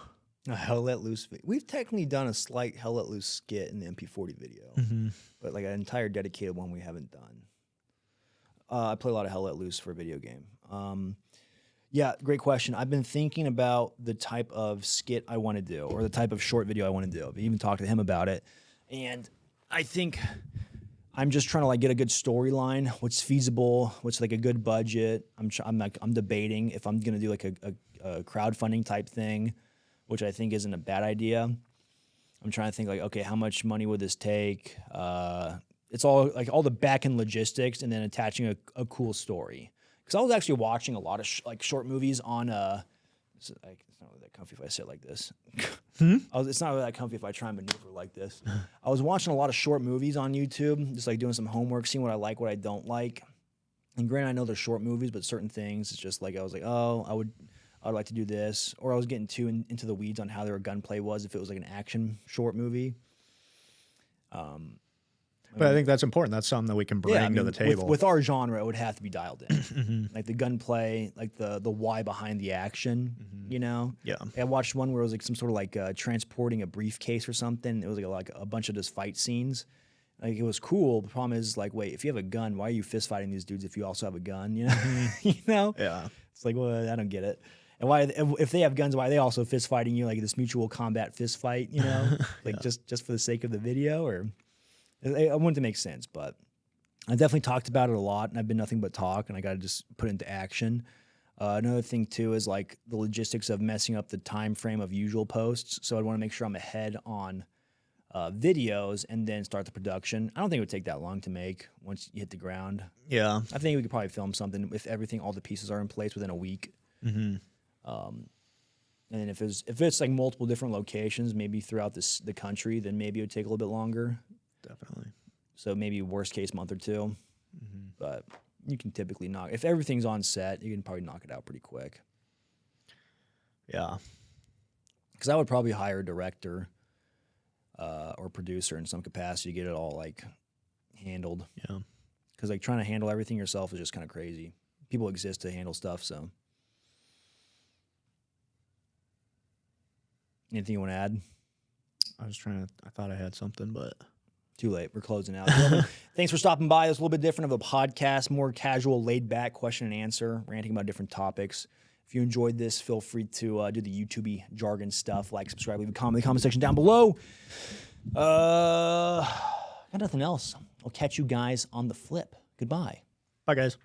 A Hell Let Loose. We've technically done a slight Hell Let Loose skit in the MP40 video, but like an entire dedicated one we haven't done. I play a lot of Hell Let Loose for a video game. Yeah, great question. I've been thinking about the type of skit I want to do or the type of short video I want to do. I've even talked to him about it. And I think I'm just trying to like get a good storyline, what's feasible, what's like a good budget. I'm debating if I'm going to do like a crowdfunding type thing, which I think isn't a bad idea. I'm trying to think like, okay, how much money would this take? It's all like all the back end logistics and then attaching a cool story. Because I was actually watching a lot of like short movies on it's not really that comfy if I sit like this. It's not really that comfy if I try and maneuver like this. I was watching a lot of short movies on YouTube, just like doing some homework, seeing what I like, what I don't like. And granted, I know they're short movies, but certain things, it's just like I was like, oh, I would like to do this. Or I was getting too into the weeds on how their gunplay was if it was like an action short movie. But I think that's important. That's something that we can bring to the table. With our genre, it would have to be dialed in. Like the gunplay, like the why behind the action, you know? Yeah. I watched one where it was like some sort of like transporting a briefcase or something. It was like a bunch of just fight scenes. Like it was cool. The problem is like, wait, if you have a gun, why are you fist fighting these dudes if you also have a gun? You know? You know? Yeah. It's like, well, I don't get it. And why, if they have guns, why are they also fist fighting you like this mutual combat fist fight? You know, like just for the sake of the video, or I want it to make sense. But I definitely talked about it a lot, and I've been nothing but talk, and I got to just put it into action. Another thing too is like the logistics of messing up the time frame of usual posts. So I want to make sure I'm ahead on videos and then start the production. I don't think it would take that long to make once you hit the ground. Yeah. I think we could probably film something if everything, all the pieces are in place within a week. And then if it's like multiple different locations, maybe throughout the country, then maybe it would take a little bit longer. Definitely. So maybe worst case month or two. But you can typically if everything's on set, you can probably knock it out pretty quick. Yeah. Because I would probably hire a director or producer in some capacity to get it all like handled. Yeah. Because like trying to handle everything yourself is just kind of crazy. People exist to handle stuff, so. Anything you want to add? I thought I had something, but. Too late. We're closing out. Thanks for stopping by. It's a little bit different of a podcast, more casual, laid back question and answer, ranting about different topics. If you enjoyed this, feel free to do the YouTube jargon stuff, like, subscribe, leave a comment in the comment section down below. Got nothing else. I'll catch you guys on the flip. Goodbye. Bye, guys.